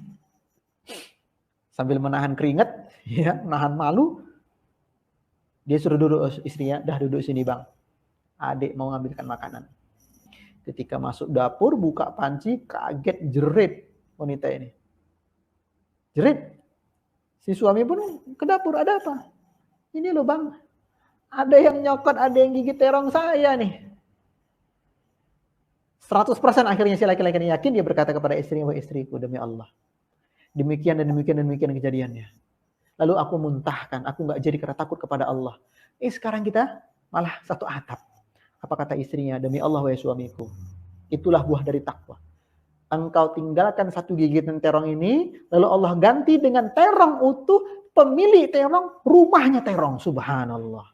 B: Sambil menahan keringat, ya, menahan malu, dia suruh duduk istrinya, dah duduk sini bang. Adik mau ngambilkan makanan. Ketika masuk dapur, buka panci, kaget jerit wanita ini. Jerit. Si suami pun ke dapur, ada apa? Ini loh bang, ada yang nyokot, ada yang gigit terong saya nih. 100% akhirnya si laki-laki ini yakin, dia berkata kepada istrinya, wahai istriku, demi Allah. Demikian dan demikian dan demikian kejadiannya. Lalu aku muntahkan, aku nggak jadi karena takut kepada Allah. Sekarang kita malah satu atap. Apa kata istrinya? Demi Allah wahai suamiku, itulah buah dari takwa. Engkau tinggalkan satu gigitan terong ini, lalu Allah ganti dengan terong utuh, pemilik terong, rumahnya terong. Subhanallah.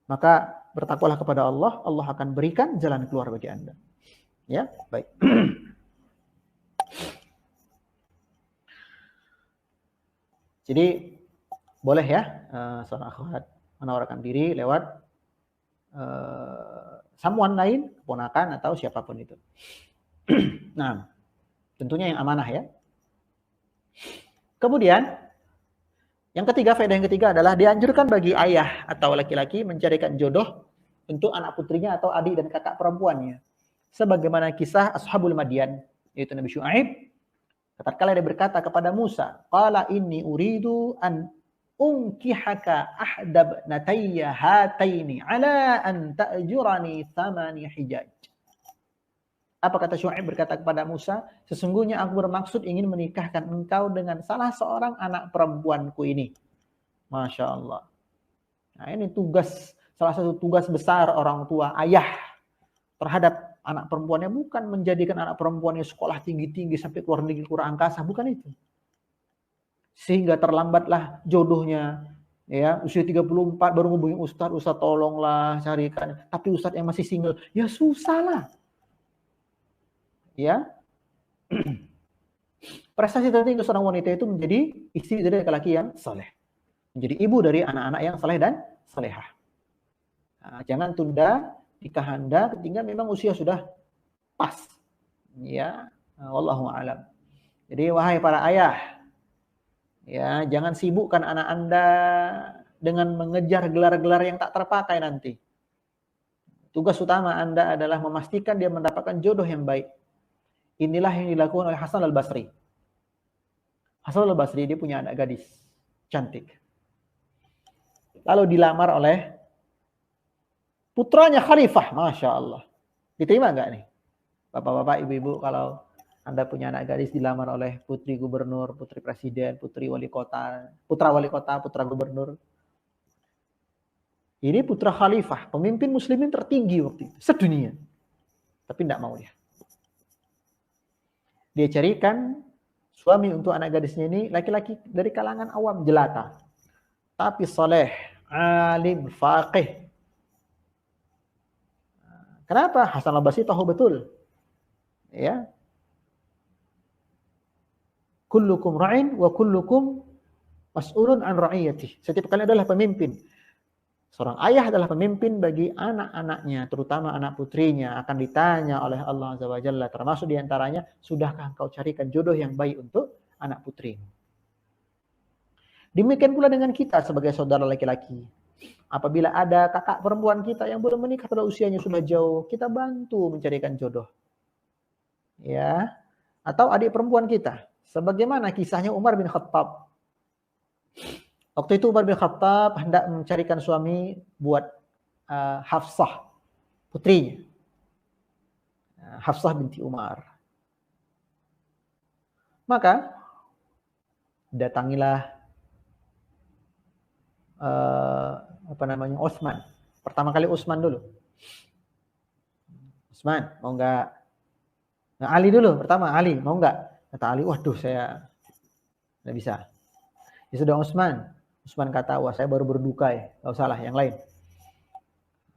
B: Maka bertakwalah kepada Allah, Allah akan berikan jalan keluar bagi Anda. Ya, baik. Jadi boleh ya seorang akhwat menawarkan diri lewat someone lain, keponakan atau siapapun itu. Nah, tentunya yang amanah ya. Kemudian yang ketiga, faedah yang ketiga adalah dianjurkan bagi ayah atau laki-laki mencarikan jodoh untuk anak putrinya atau adik dan kakak perempuannya. Sebagaimana kisah Ashabul Madyan, yaitu Nabi Syuaib, tatkala dia berkata kepada Musa, qala inni uridu an unkihaka ahdab natayya hataini ala an ta'jurani thamani hijaj. Apa kata Syuaib berkata kepada Musa, sesungguhnya aku bermaksud ingin menikahkan engkau dengan salah seorang anak perempuanku ini. Masya Allah. Nah ini salah satu tugas besar orang tua, ayah terhadap anak perempuannya, bukan menjadikan anak perempuannya sekolah tinggi-tinggi sampai keluar negeri keluar angkasa, bukan itu. Sehingga terlambatlah jodohnya, ya usia 34 baru ngubungi Ustadz tolonglah carikan, tapi Ustadz yang masih single, ya susah lah. Ya, prestasi tertinggi seorang wanita itu menjadi istri dari laki-laki yang saleh, menjadi ibu dari anak-anak yang saleh dan salehah. Nah, jangan tunda nikah Anda ketika memang usia sudah pas. Ya, wallahu a'lam. Jadi wahai para ayah, ya jangan sibukkan anak Anda dengan mengejar gelar-gelar yang tak terpakai nanti. Tugas utama Anda adalah memastikan dia mendapatkan jodoh yang baik. Inilah yang dilakukan oleh Hasan al-Basri. Hasan al-Basri dia punya anak gadis cantik. Lalu dilamar oleh putranya khalifah, Masya Allah. Diterima nggak nih? Bapak-bapak, ibu-ibu, kalau Anda punya anak gadis dilamar oleh putri gubernur, putri presiden, putri wali kota, putra wali kota, putra gubernur. Ini putra khalifah, pemimpin muslimin tertinggi waktu itu, sedunia. Tapi tidak mau dia. Dia carikan suami untuk anak gadisnya ini laki-laki dari kalangan awam jelata. Tapi saleh, alim, faqih. Kenapa? Hasan al-Basri tahu betul. Ya. Kullukum ra'in wa kullukum mas'ulun an ra'iyati. Setiap kalian adalah pemimpin. Seorang ayah adalah pemimpin bagi anak-anaknya, terutama anak putrinya, akan ditanya oleh Allah Azza wa Jalla, termasuk diantaranya, sudahkah engkau carikan jodoh yang baik untuk anak putrimu? Demikian pula dengan kita sebagai saudara laki-laki. Apabila ada kakak perempuan kita yang belum menikah pada usianya sudah jauh, kita bantu mencarikan jodoh. Ya, atau adik perempuan kita. Sebagaimana kisahnya Umar bin Khattab. Waktu itu Umar bin Khattab hendak mencarikan suami buat Hafsah, putrinya. Hafsah binti Umar. Maka datangilah Utsman. Pertama kali Utsman dulu. Utsman, mau nggak? Nah, Ali dulu, pertama Ali, mau nggak? Kata Ali, waduh saya nggak bisa. Ya sudah Utsman. Utsman kata, wah saya baru berduka ya, nggak usah lah yang lain.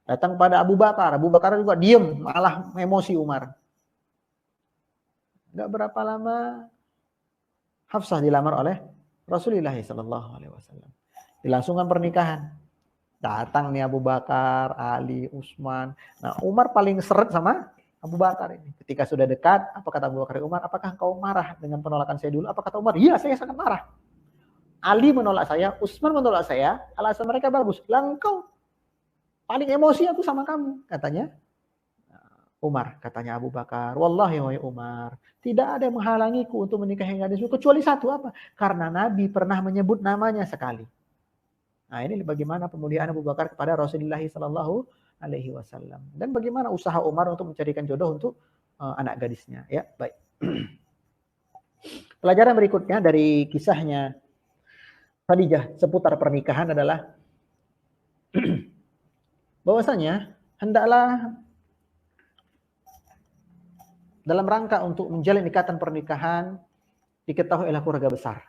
B: Datang pada Abu Bakar. Abu Bakar juga diem, malah emosi Umar. Nggak berapa lama Hafsah dilamar oleh Rasulullah SAW. Dilangsungkan pernikahan. Datang nih Abu Bakar, Ali, Utsman. Nah Umar paling seret sama Abu Bakar ini. Ketika sudah dekat, apa kata Abu Bakar? Umar, apakah kau marah dengan penolakan saya dulu? Apa kata Umar? Iya, saya sangat marah. Ali menolak saya, Utsman menolak saya, alasan mereka bagus. Lah engkau paling emosi aku sama kamu, katanya Umar. Katanya Abu Bakar, wallahi wahai Umar, tidak ada yang menghalangiku untuk menikahi gadismu kecuali satu, apa? Karena Nabi pernah menyebut namanya sekali. Nah ini bagaimana pemuliaan Abu Bakar kepada Rasulullah SAW. Dan bagaimana usaha Umar untuk mencarikan jodoh untuk anak gadisnya. Ya, baik. Pelajaran berikutnya dari kisahnya Khadijah seputar pernikahan adalah bahwasanya hendaklah dalam rangka untuk menjalin ikatan pernikahan diketahui oleh keluarga besar.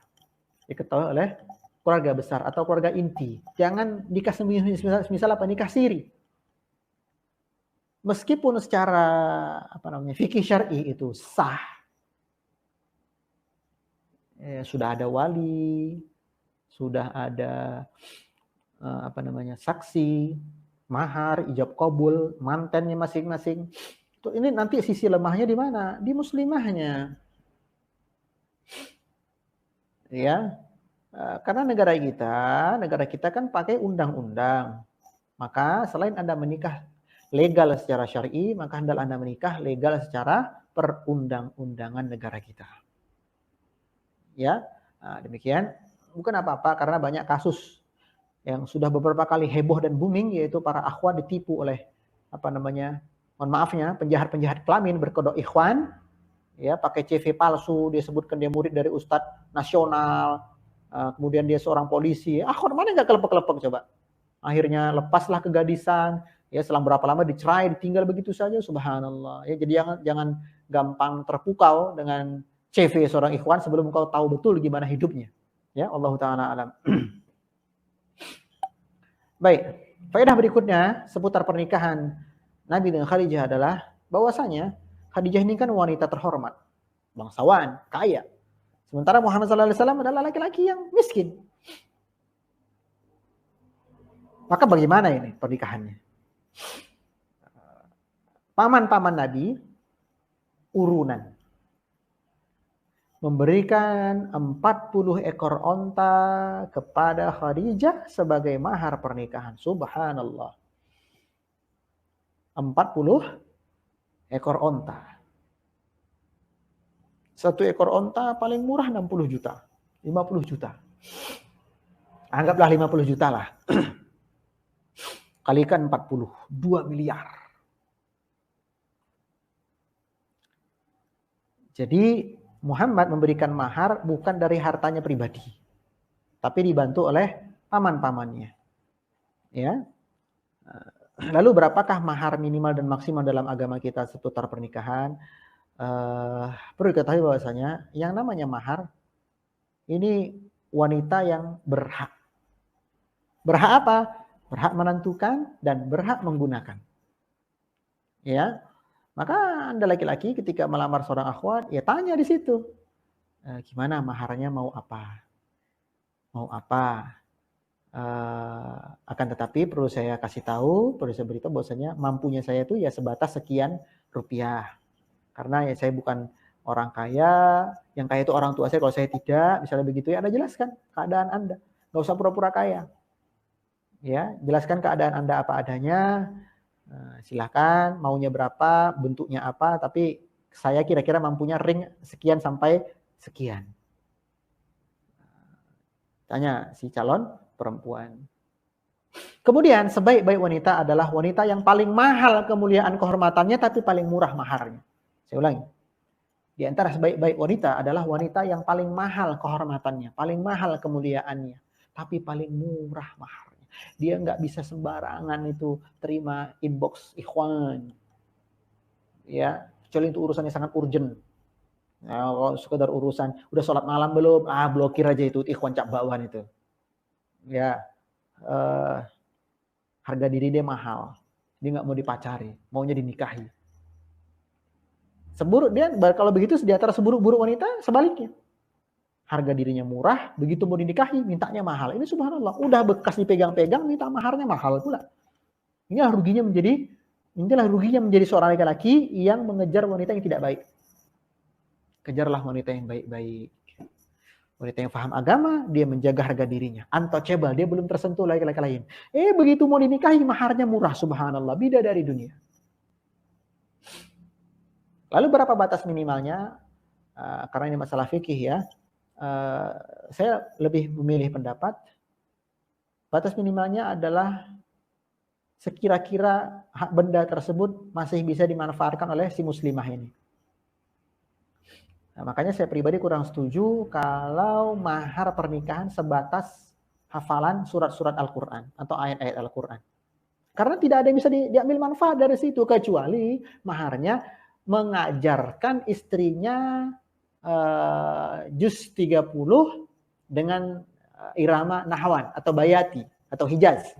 B: Diketahui oleh keluarga besar atau keluarga inti. Jangan nikah misal apa, nikah siri. Meskipun secara fikih syar'i itu sah. Sudah ada wali, sudah ada saksi, mahar, ijab kabul, mantannya masing-masing. Ini nanti sisi lemahnya di mana? Di muslimahnya. Ya. Karena negara kita kan pakai undang-undang. Maka selain Anda menikah legal secara syar'i, maka hendaklah Anda menikah legal secara perundang-undangan negara kita. Ya, demikian. Bukan apa-apa karena banyak kasus yang sudah beberapa kali heboh dan booming, yaitu para akhwat ditipu oleh penjahat-penjahat kelamin berkedok ikhwan, ya pakai CV palsu, dia sebutkan dia murid dari ustadz nasional. Kemudian dia seorang polisi, akhwat mana nggak kelepek-kelepek coba. Akhirnya lepaslah kegadisan, ya selang berapa lama dicerai, ditinggal begitu saja, subhanallah. Ya jadi jangan gampang terpukau dengan CV seorang ikhwan sebelum kau tahu betul gimana hidupnya. Ya, Allah taala alam. Baik, faedah berikutnya seputar pernikahan Nabi dengan Khadijah adalah bahwasanya Khadijah ini kan wanita terhormat, bangsawan, kaya. Sementara Muhammad SAW adalah laki-laki yang miskin. Maka bagaimana ini pernikahannya? Paman-paman Nabi urunan memberikan 40 ekor onta kepada Khadijah sebagai mahar pernikahan. Subhanallah. 40 ekor onta. Satu ekor onta paling murah 60 juta, 50 juta. Anggaplah 50 juta lah. Kalikan 40, 2 miliar. Jadi Muhammad memberikan mahar bukan dari hartanya pribadi, tapi dibantu oleh paman-pamannya. Ya. Lalu berapakah mahar minimal dan maksimal dalam agama kita seputar pernikahan? Perlu diketahui bahwasanya yang namanya mahar ini wanita yang berhak. Berhak apa? Berhak menentukan dan berhak menggunakan. Ya. Maka Anda laki-laki ketika melamar seorang akhwat, ya tanya di situ. Gimana maharnya, mau apa? Mau apa? Akan tetapi perlu saya kasih tahu, perlu saya beritahu bahwasanya mampunya saya itu ya sebatas sekian rupiah. Karena ya saya bukan orang kaya, yang kaya itu orang tua saya, kalau saya tidak, misalnya begitu ya Anda jelaskan keadaan Anda. Nggak usah pura-pura kaya. Ya, jelaskan keadaan Anda apa adanya. Silahkan maunya berapa, bentuknya apa, tapi saya kira-kira mampunya ring sekian sampai sekian. Tanya si calon perempuan. Kemudian sebaik-baik wanita adalah wanita yang paling mahal kemuliaan kehormatannya tapi paling murah maharnya. Saya ulangi. Di antara sebaik-baik wanita adalah wanita yang paling mahal kehormatannya, paling mahal kemuliaannya, tapi paling murah maharnya. Dia nggak bisa sembarangan itu terima inbox ikhwan. Ya, kecuali itu urusannya sangat urgent. Nah, kalau sekedar urusan udah sholat malam belum, blokir aja itu ikhwan cap bakwan itu. Ya, harga diri dia mahal, dia nggak mau dipacari, maunya dinikahi. Seburuk dia, kalau begitu di antara seburuk-buruk wanita sebaliknya. Harga dirinya murah, begitu mau dinikahi mintanya mahal. Ini subhanallah, udah bekas dipegang-pegang minta maharnya mahal pula. Inilah ruginya menjadi seorang laki-laki yang mengejar wanita yang tidak baik. Kejarlah wanita yang baik-baik. Wanita yang paham agama, dia menjaga harga dirinya. Untouchable, dia belum tersentuh laki-laki lain. Begitu mau dinikahi, maharnya murah, subhanallah. Bidadari dunia. Lalu berapa batas minimalnya? Karena ini masalah fikih ya. Saya lebih memilih pendapat. Batas minimalnya adalah sekira-kira hak benda tersebut masih bisa dimanfaatkan oleh si muslimah ini. Nah, makanya saya pribadi kurang setuju kalau mahar pernikahan sebatas hafalan surat-surat Al-Quran atau ayat-ayat Al-Quran. Karena tidak ada yang bisa diambil manfaat dari situ, kecuali maharnya mengajarkan istrinya juz 30 dengan irama nahwan atau bayati atau hijaz.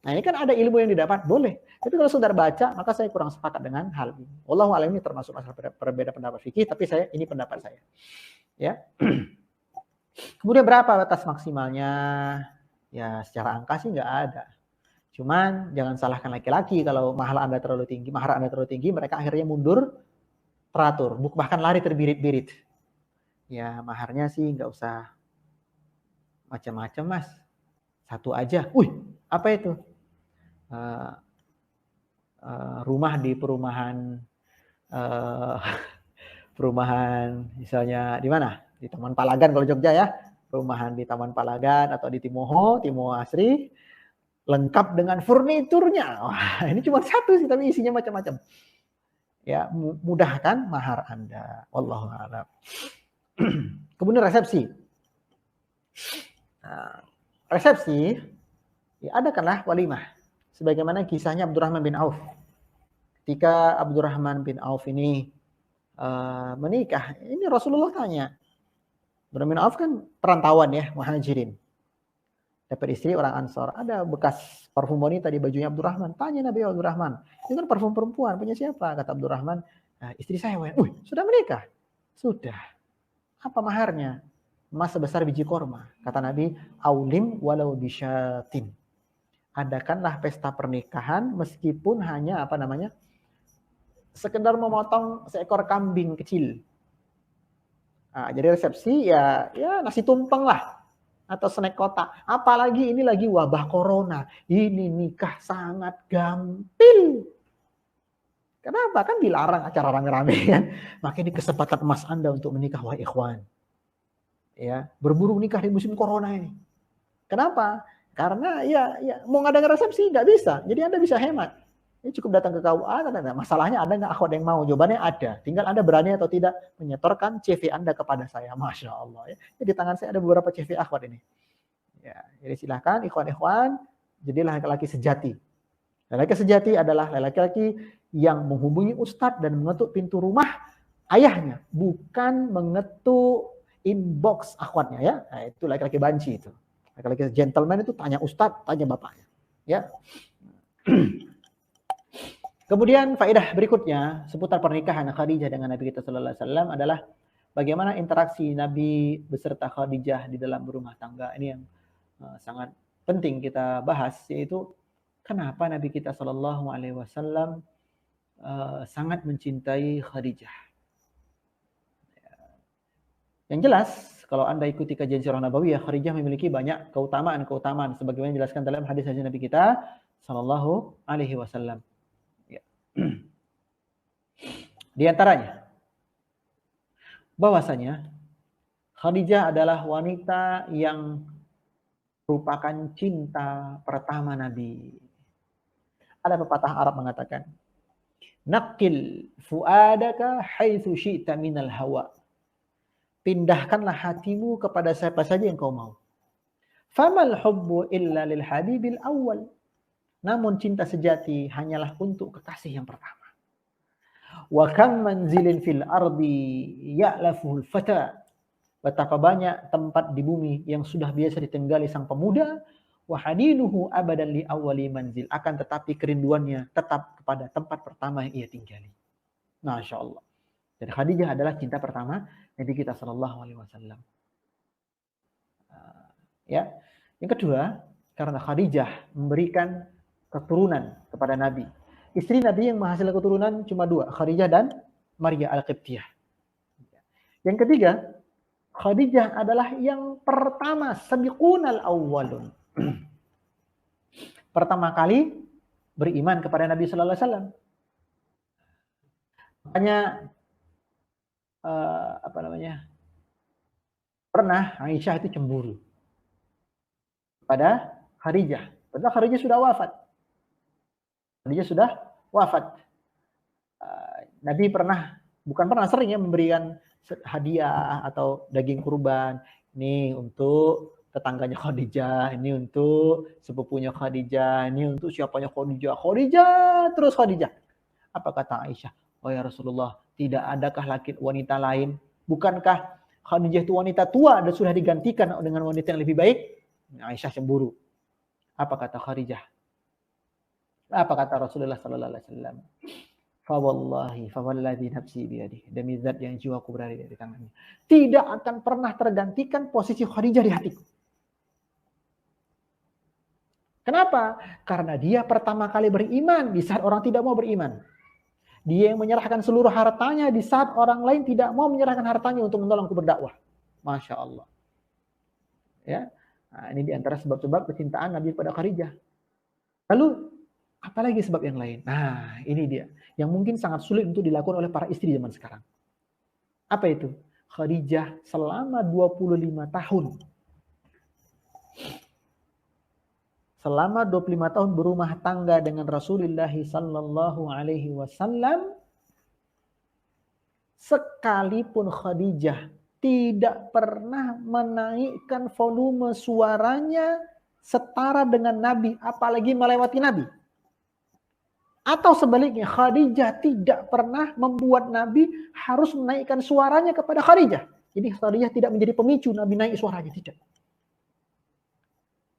B: Nah ini kan ada ilmu yang didapat, boleh. Tapi kalau saudara baca, maka saya kurang sepakat dengan hal ini. Wallahu a'lam, ini termasuk masalah perbedaan pendapat fikih, tapi ini pendapat saya. Ya. Kemudian berapa batas maksimalnya? Ya secara angka sih nggak ada. Cuman jangan salahkan laki-laki kalau mahar Anda terlalu tinggi, mereka akhirnya mundur teratur, bahkan lari terbirit-birit. Ya maharnya sih nggak usah macam-macam mas, satu aja. Apa itu? Rumah di perumahan misalnya di mana? Di Taman Palagan kalau Jogja ya. Perumahan di Taman Palagan atau di Timoho Asri, lengkap dengan furniturnya. Wah, ini cuma satu sih tapi isinya macam-macam. Ya, mudahkan mahar Anda. Wallahu a'lam. Kemudian resepsi. Nah, resepsi ya adakanlah walimah. Sebagaimana kisahnya Abdurrahman bin Auf. Ketika Abdurrahman bin Auf ini menikah, ini Rasulullah tanya. Abdurrahman bin Auf kan perantauan ya, muhajirin. Dapat istri orang Ansor, ada bekas parfum wanita di bajunya Abdurrahman. Tanya Nabi Abdurrahman, itu kan parfum perempuan, punya siapa? Kata Abdurrahman, istri saya. Sudah menikah? Sudah. Apa maharnya? Emas sebesar biji korma. Kata Nabi, aulim walau bisyatin. Adakanlah pesta pernikahan meskipun hanya sekedar memotong seekor kambing kecil. Jadi resepsi ya nasi tumpeng lah atau snack kotak. Apalagi ini lagi wabah corona. Ini nikah sangat gampil. Kenapa? Kan dilarang acara rame-rame kan. Maka ini kesempatan emas Anda untuk menikah wahai ikhwan. Ya, berburu nikah di musim corona ini. Kenapa? Karena ya mau ngadain resepsi nggak bisa. Jadi Anda bisa hemat. Ini cukup datang ke KUA, masalahnya ada nggak akhwat yang mau? Jawabannya ada. Tinggal Anda berani atau tidak menyetorkan CV Anda kepada saya. Masya Allah. Ya. Di tangan saya ada beberapa CV akhwat ini. Ya, jadi silahkan ikhwan-ikhwan, jadilah laki-laki sejati. Laki-laki sejati adalah laki-laki yang menghubungi ustadz dan mengetuk pintu rumah ayahnya, bukan mengetuk inbox akhwatnya ya. Nah, itu laki-laki banci itu. Laki-laki gentleman itu tanya ustadz, tanya bapaknya. Ya. Kemudian faedah berikutnya seputar pernikahan Khadijah dengan Nabi kita sallallahu alaihi wasallam adalah bagaimana interaksi Nabi beserta Khadijah di dalam berumah tangga. Ini yang sangat penting kita bahas, yaitu kenapa Nabi kita sallallahu alaihi wasallam sangat mencintai Khadijah. Yang jelas, kalau Anda ikuti kajian Sirah Nabawiyah, Khadijah memiliki banyak keutamaan sebagaimana dijelaskan dalam hadis-hadis Nabi kita sallallahu alaihi wasallam. Di antaranya bahwasanya Khadijah adalah wanita yang merupakan cinta pertama Nabi. Ada pepatah Arab mengatakan, Naqil fuadaka haitsu syi'ta minal hawa. Pindahkanlah hatimu kepada siapa saja yang kau mau. Famal hubbu illa lil habibil awal. Namun cinta sejati hanyalah untuk kekasih yang pertama. Wa kam manzilin fil ardi ya'lafuhul fata. Betapa banyak tempat di bumi yang sudah biasa ditinggali sang pemuda, wa hadinuhu abadan li awwali manzil. Akan tetapi kerinduannya tetap kepada tempat pertama yang ia tinggali. Masya Allah. Jadi Khadijah adalah cinta pertama Nabi kita Shallallahu Alaihi Wasallam. Ya, yang kedua, karena Khadijah memberikan keturunan kepada Nabi. Istri Nabi yang menghasilkan keturunan cuma dua, Khadijah dan Maria Al-Qibtiyah. Yang ketiga, Khadijah adalah yang pertama, sabiqunal awwalun. Pertama kali beriman kepada Nabi Sallallahu Alaihi Wasallam. Makanya pernah Aisyah itu cemburu pada Khadijah. Padahal Khadijah sudah wafat. Nabi sering ya memberikan hadiah atau daging kurban. Ini untuk tetangganya Khadijah, ini untuk sepupunya Khadijah, ini untuk siapanya Khadijah. Terus Khadijah. Apa kata Aisyah? Oh ya Rasulullah, tidak adakah wanita lain? Bukankah Khadijah itu wanita tua dan sudah digantikan dengan wanita yang lebih baik? Aisyah cemburu. Apa kata Khadijah? Apa kata Rasulullah sallallahu alaihi wasallam? Fa wallahi fa walladzi nafsi biyadihi, demi zat yang jiwaku berada di tangannya, tidak akan pernah tergantikan posisi Khadijah di hatiku. Kenapa? Karena dia pertama kali beriman di saat orang tidak mau beriman. Dia yang menyerahkan seluruh hartanya di saat orang lain tidak mau menyerahkan hartanya untuk menolongku berdakwah. Masya Allah. Ya, nah, ini diantara sebab-sebab kecintaan Nabi pada Khadijah. Lalu, apalagi sebab yang lain? Nah, ini dia. Yang mungkin sangat sulit untuk dilakukan oleh para istri zaman sekarang. Apa itu? Khadijah selama 25 tahun. Selama 25 tahun berumah tangga dengan Rasulullah sallallahu alaihi wasallam, sekalipun Khadijah tidak pernah menaikkan volume suaranya setara dengan Nabi, apalagi melewati Nabi. Atau sebaliknya, Khadijah tidak pernah membuat Nabi harus menaikkan suaranya kepada Khadijah. Jadi Khadijah tidak menjadi pemicu Nabi naik suaranya, tidak.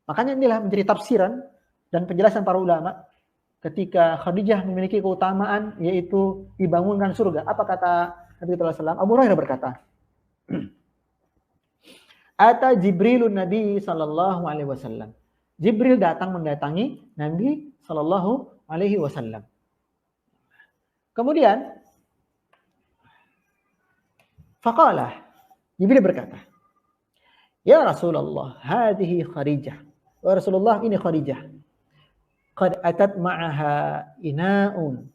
B: Makanya inilah menjadi tafsiran dan penjelasan para ulama ketika Khadijah memiliki keutamaan yaitu dibangunkan surga. Apa kata Nabi sallallahu alaihi wasallam? Abu Hurairah berkata, Ata Jibrilun Nabi sallallahu alaihi wasallam. Jibril datang mendatangi Nabi sallallahu alaihi wasallam. Kemudian faqala, Jibril berkata, Ya Rasulullah, hadhihi Khadijah. Wa Rasulullah, ini Khadijah. Qad atat ma'aha ina'un.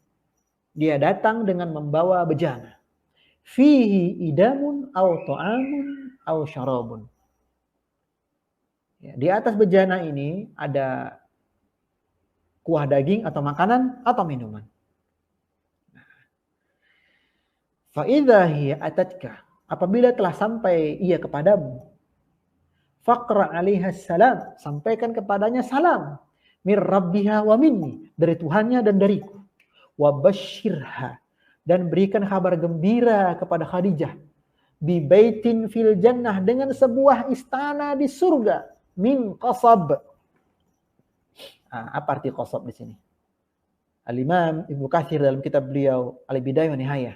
B: Dia datang dengan membawa bejana. Fihi idamun aw ta'amun aw syarabun. Ya, di atas bejana ini ada kuah daging atau makanan atau minuman. Fa idza hiya atatka. Apabila telah sampai ia kepadamu, faqra 'alaiha salam, sampaikan kepadanya salam mir rabbiha wa minni, dari Tuhannya dan dariku. Wa basyirha, dan berikan kabar gembira kepada Khadijah bi baitin fil jannah, dengan sebuah istana di surga, min qasab. Apa arti qasab di sini? Al-Imam Ibnu Katsir dalam kitab beliau Al-Bidayah wa Nihayah.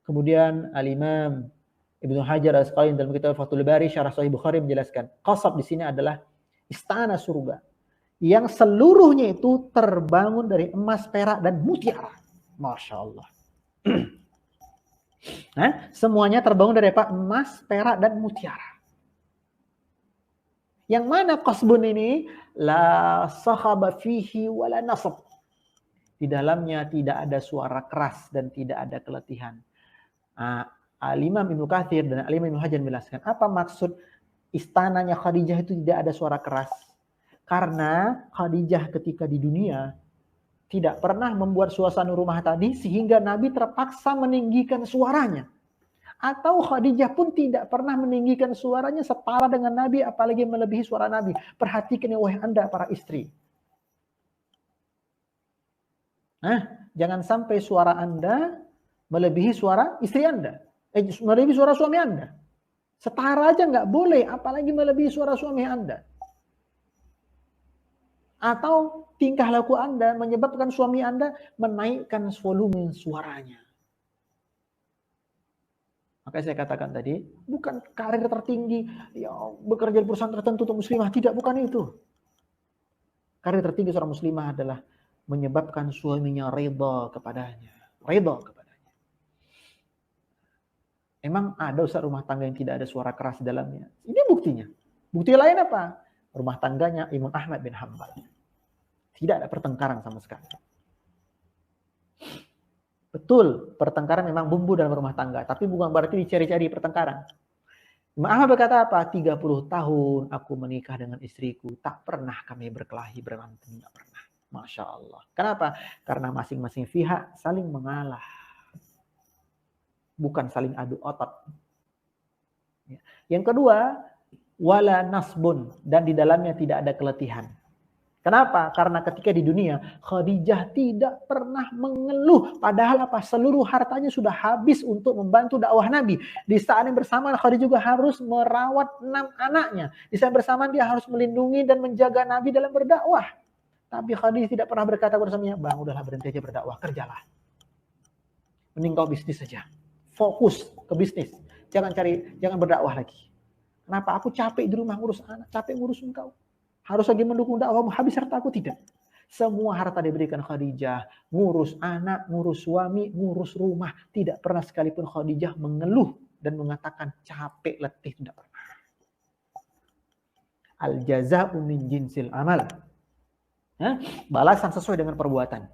B: Kemudian Al-Imam Ibnu Hajar Al-Asqalani dalam kitab Fathul Bari Syarah Sahih Bukhari menjelaskan, qasab di sini adalah istana surga yang seluruhnya itu terbangun dari emas, perak dan mutiara. Masya Allah. Nah, semuanya terbangun dari apa? Emas, perak dan mutiara. Yang mana qasbun ini? La sahaba fihi wala nasab. Di dalamnya tidak ada suara keras dan tidak ada keletihan. Al-Imam Ibnu Katsir dan Al-Imam Ibnu Hajar menjelaskan apa maksud istananya Khadijah itu tidak ada suara keras. Karena Khadijah ketika di dunia tidak pernah membuat suasana rumah tadi sehingga Nabi terpaksa meninggikan suaranya. Atau Khadijah pun tidak pernah meninggikan suaranya setara dengan Nabi, apalagi melebihi suara Nabi. Perhatikan ya wahai Anda para istri. Nah, jangan sampai suara Anda melebihi suara istri Anda. Melebihi suara suami Anda. Setara aja nggak boleh, apalagi melebihi suara suami Anda. Atau tingkah laku Anda menyebabkan suami Anda menaikkan volume suaranya. Makanya saya katakan tadi, bukan karir tertinggi, ya bekerja di perusahaan tertentu untuk muslimah. Tidak, bukan itu. Karir tertinggi seorang muslimah adalah menyebabkan suaminya reda kepadanya. Reda kepadanya. Emang ada Ustaz rumah tangga yang tidak ada suara keras di dalamnya? Ini buktinya. Bukti lain apa? Rumah tangganya Imam Ahmad bin Hanbal. Tidak ada pertengkaran sama sekali. Betul, pertengkaran memang bumbu dalam rumah tangga. Tapi bukan berarti dicari-cari pertengkaran. Imam Ahmad berkata apa? 30 tahun aku menikah dengan istriku. Tak pernah kami berkelahi, berantem. Tidak pernah. Masya Allah. Kenapa? Karena masing-masing pihak saling mengalah. Bukan saling adu otot. Yang kedua, wala nasbun. Dan di dalamnya tidak ada keletihan. Kenapa? Karena ketika di dunia, Khadijah tidak pernah mengeluh. Padahal apa? Seluruh hartanya sudah habis untuk membantu dakwah Nabi. Di saat yang bersamaan, Khadijah juga harus merawat 6 anaknya. Di saat yang bersamaan, dia harus melindungi dan menjaga Nabi dalam berdakwah. Tapi Khadijah tidak pernah berkata kepada suaminya, bang, udahlah berhenti aja berdakwah, kerjalah. Mending kau bisnis saja. Fokus ke bisnis. Jangan berdakwah lagi. Kenapa? Aku capek di rumah ngurus anak, capek ngurus engkau. Harus lagi mendukung dakwahmu, habis hartaku tidak. Semua harta diberikan Khadijah. Ngurus anak, ngurus suami, ngurus rumah. Tidak pernah sekalipun Khadijah mengeluh dan mengatakan capek, letih. Tidak pernah. Al-jaza'u min jinsil amal. Balasan sesuai dengan perbuatan.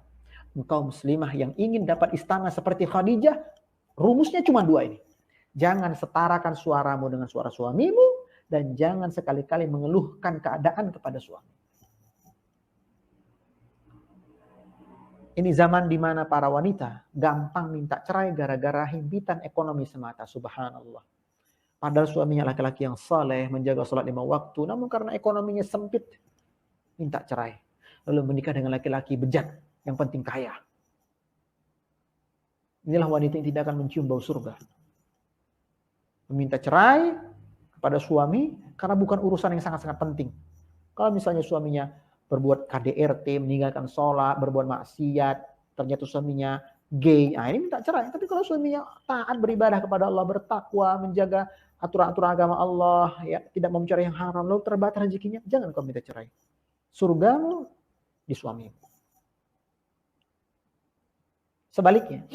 B: Engkau muslimah yang ingin dapat istana seperti Khadijah, rumusnya cuma 2 ini. Jangan setarakan suaramu dengan suara suamimu. Dan jangan sekali-kali mengeluhkan keadaan kepada suami. Ini zaman di mana para wanita gampang minta cerai gara-gara himpitan ekonomi semata. Subhanallah. Padahal suaminya laki-laki yang saleh, menjaga sholat 5 waktu. Namun karena ekonominya sempit, minta cerai. Lalu menikah dengan laki-laki bejat, yang penting kaya. Inilah wanita yang tidak akan mencium bau surga. Meminta cerai pada suami karena bukan urusan yang sangat-sangat penting. Kalau misalnya suaminya berbuat KDRT, meninggalkan sholat, berbuat maksiat, ternyata suaminya gay, nah ini minta cerai. Tapi kalau suaminya taat beribadah kepada Allah, bertakwa, menjaga aturan-aturan agama Allah, ya tidak mau mencari yang haram, lalu terbatas rezekinya, jangan kau minta cerai. Surgamu di suamimu. Sebaliknya,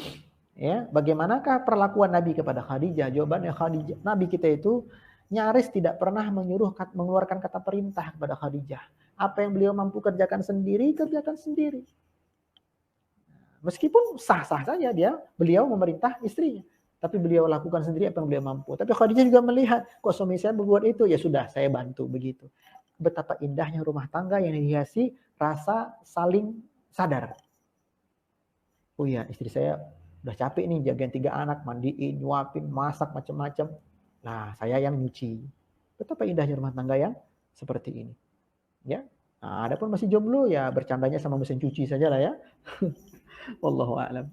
B: ya, bagaimanakah perlakuan Nabi kepada Khadijah? Jawabannya Khadijah, Nabi kita itu nyaris tidak pernah mengeluarkan kata perintah kepada Khadijah. Apa yang beliau mampu kerjakan sendiri, kerjakan sendiri. Meskipun sah-sah saja beliau memerintah istrinya. Tapi beliau lakukan sendiri apa yang beliau mampu. Tapi Khadijah juga melihat, kok suami saya berbuat itu, ya sudah, saya bantu begitu. Betapa indahnya rumah tangga yang dihiasi rasa saling sadar. Oh iya, istri saya udah capek nih jagain 3 anak, mandiin, nyuapin, masak, macam-macam. Nah, saya yang nyuci. Betapa indahnya rumah tangga yang seperti ini. Ya. Nah, adapun masih jomblo ya bercandanya sama mesin cuci saja lah ya. Wallahu a'lam.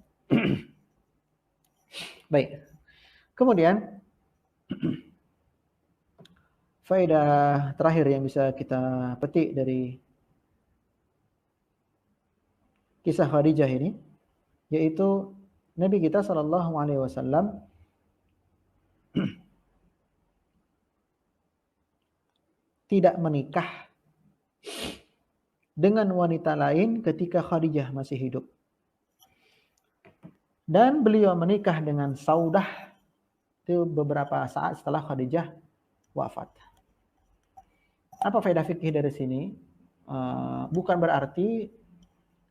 B: Baik. Kemudian faedah terakhir yang bisa kita petik dari kisah Khadijah ini yaitu Nabi kita sallallahu alaihi wasallam tidak menikah dengan wanita lain ketika Khadijah masih hidup. Dan beliau menikah dengan Saudah itu beberapa saat setelah Khadijah wafat. Apa faedah fikih dari sini? Bukan berarti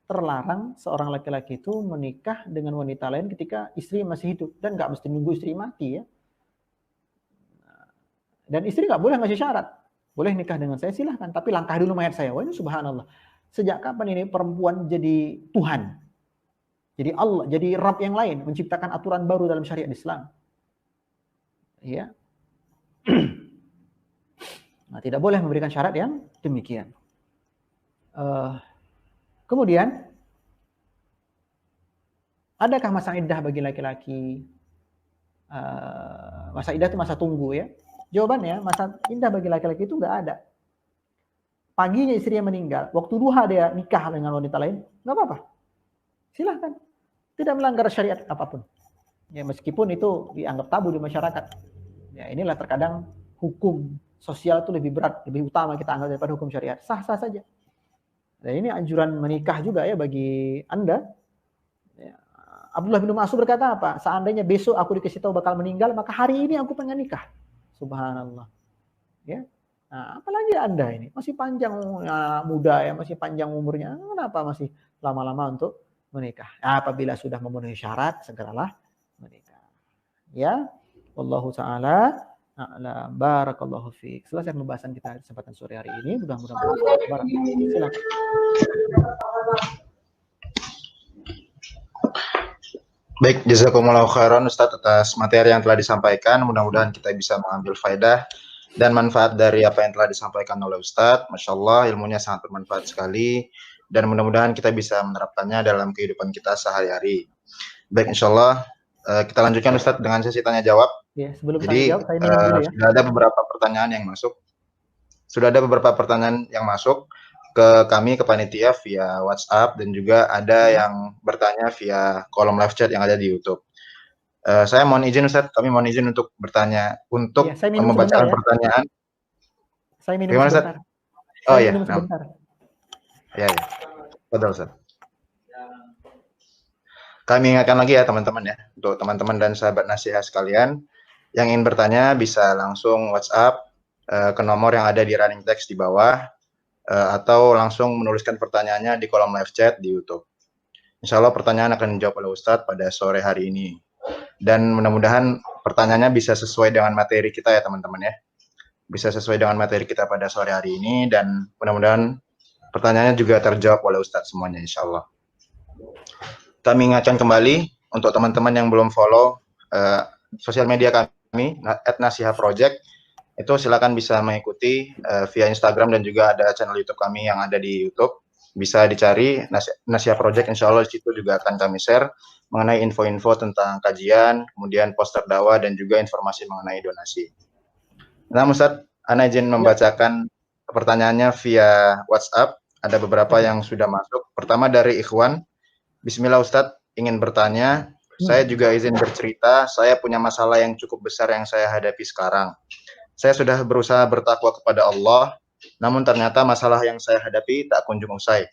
B: terlarang seorang laki-laki itu menikah dengan wanita lain ketika istri masih hidup. Dan nggak mesti nunggu istri mati ya. Dan istri nggak boleh ngasih syarat. boleh nikah dengan saya, silahkan, tapi langkah dulu mayat saya. Wah, ini subhanallah. Sejak kapan ini perempuan jadi Tuhan? Jadi Allah, jadi Rabb yang lain, menciptakan aturan baru dalam syariat Islam. Ya. Nah, tidak boleh memberikan syarat yang demikian. Kemudian, adakah masa iddah bagi laki-laki? Masa iddah itu masa tunggu ya. Jawabannya, masa iddah bagi laki-laki itu nggak ada. Paginya istrinya meninggal, waktu duha dia nikah dengan wanita lain, nggak apa-apa. Silahkan. Tidak melanggar syariat apapun. Ya, meskipun itu dianggap tabu di masyarakat. Ya, inilah terkadang hukum sosial itu lebih berat, lebih utama kita anggap daripada hukum syariat. Sah-sah saja. Dan ini anjuran menikah juga ya bagi Anda. Ya. Abdullah bin Mas'ud berkata apa? Seandainya besok aku dikasih tahu bakal meninggal, maka hari ini aku pengen nikah. Subhanallah. Ya. Nah, apalagi Anda ini masih panjang ya, muda ya, masih panjang umurnya. Kenapa masih lama-lama untuk menikah? Ya, apabila sudah memenuhi syarat, segeralah menikah. Ya. Wallahu taala a'lam. Barakallahu fiik. Selesai pembahasan kita kesempatan sore hari ini. Mudah-mudahan bermanfaat. Silakan.
A: Baik, jazakumullahu khairan Ustadz atas materi yang telah disampaikan. Mudah-mudahan kita bisa mengambil faedah dan manfaat dari apa yang telah disampaikan oleh Ustadz. Masya Allah, ilmunya sangat bermanfaat sekali. Dan mudah-mudahan kita bisa menerapkannya dalam kehidupan kita sehari-hari. Baik, insya Allah kita lanjutkan Ustadz dengan sesi tanya jawab.
B: Ya, sebelum
A: Jadi,
B: tanya jawab, saya minum dulu ya.
A: sudah ada beberapa pertanyaan yang masuk. Sudah ada beberapa pertanyaan yang masuk ke kami, ke panitia via WhatsApp, dan juga ada yang bertanya via kolom live chat yang ada di YouTube. Saya mohon izin Ustadz, kami mohon izin untuk bertanya, untuk
B: Ya, saya minum
A: membacakan
B: sebentar, ya.
A: pertanyaan.
B: Saya minum
A: Gimana,
B: sebentar.
A: Ustadz? Oh
B: saya
A: iya,
B: minum sebentar.
A: Ya. Betul Ustadz. Kami ingatkan lagi ya teman-teman ya, untuk teman-teman dan sahabat nasihat sekalian, yang ingin bertanya bisa langsung WhatsApp ke nomor yang ada di running text di bawah, atau langsung menuliskan pertanyaannya di kolom live chat di YouTube. Insya Allah pertanyaan akan dijawab oleh Ustadz pada sore hari ini. Dan mudah-mudahan pertanyaannya bisa sesuai dengan materi kita ya teman-teman ya. Bisa sesuai dengan materi kita pada sore hari ini, dan mudah-mudahan pertanyaannya juga terjawab oleh Ustadz semuanya insya Allah. Kami ingatkan kembali untuk teman-teman yang belum follow sosial media kami, @nasiha_project, itu silakan bisa mengikuti via Instagram, dan juga ada channel YouTube kami yang ada di YouTube. Bisa dicari Nasiha Project, insya Allah di situ juga akan kami share mengenai info-info tentang kajian, kemudian poster dakwah, dan juga informasi mengenai donasi. Nah, Ustadz, Ana izin membacakan pertanyaannya via WhatsApp. Ada beberapa yang sudah masuk. Pertama dari Ikhwan. Bismillah Ustadz, ingin bertanya. Saya juga izin bercerita. Saya punya masalah yang cukup besar yang saya hadapi sekarang. Saya sudah berusaha bertakwa kepada Allah, namun ternyata masalah yang saya hadapi tak kunjung usai.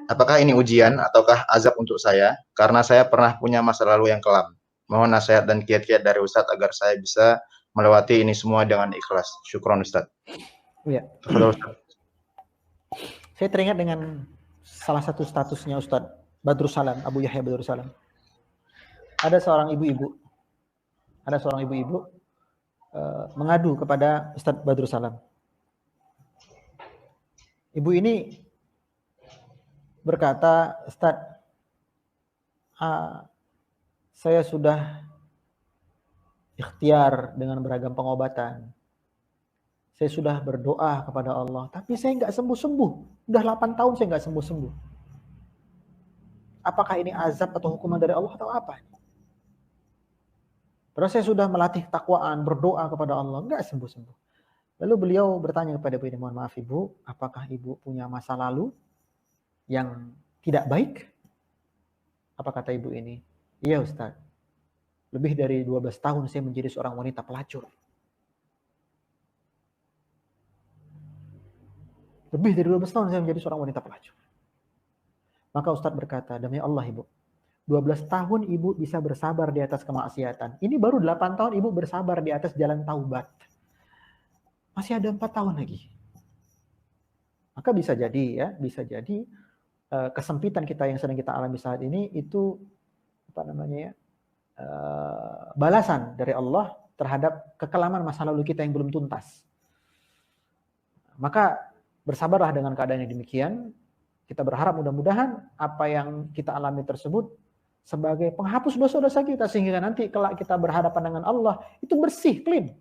A: Apakah ini ujian ataukah azab untuk saya? Karena saya pernah punya masa lalu yang kelam. Mohon nasihat dan kiat-kiat dari Ustadz agar saya bisa melewati ini semua dengan ikhlas. Syukron Ustadz.
B: Iya. Saya teringat dengan salah satu statusnya Ustadz Badrus Salam, Abu Yahya Badrus Salam. Ada seorang ibu-ibu mengadu kepada Ustadz Badrus Salam. Ibu ini berkata, Ustadz, saya sudah ikhtiar dengan beragam pengobatan. Saya sudah berdoa kepada Allah, tapi saya nggak sembuh-sembuh. Udah 8 tahun saya nggak sembuh-sembuh. Apakah ini azab atau hukuman dari Allah atau apa? Terus saya sudah melatih takwaan, berdoa kepada Allah, nggak sembuh-sembuh. Lalu beliau bertanya kepada ibu ini, mohon maaf ibu, apakah ibu punya masa lalu yang tidak baik? Apa kata ibu ini? Iya Ustaz, lebih dari 12 tahun saya menjadi seorang wanita pelacur. Lebih dari 12 tahun saya menjadi seorang wanita pelacur. Maka Ustaz berkata, demi Allah ibu, 12 tahun ibu bisa bersabar di atas kemaksiatan. Ini baru 8 tahun ibu bersabar di atas jalan taubat. Masih ada 4 tahun lagi. Maka bisa jadi kesempitan kita yang sedang kita alami saat ini itu balasan dari Allah terhadap kekelaman masa lalu kita yang belum tuntas. Maka bersabarlah dengan keadaan yang demikian. Kita berharap mudah-mudahan apa yang kita alami tersebut sebagai penghapus dosa-dosa kita, sehingga nanti kelak kita berhadapan dengan Allah itu bersih, clean.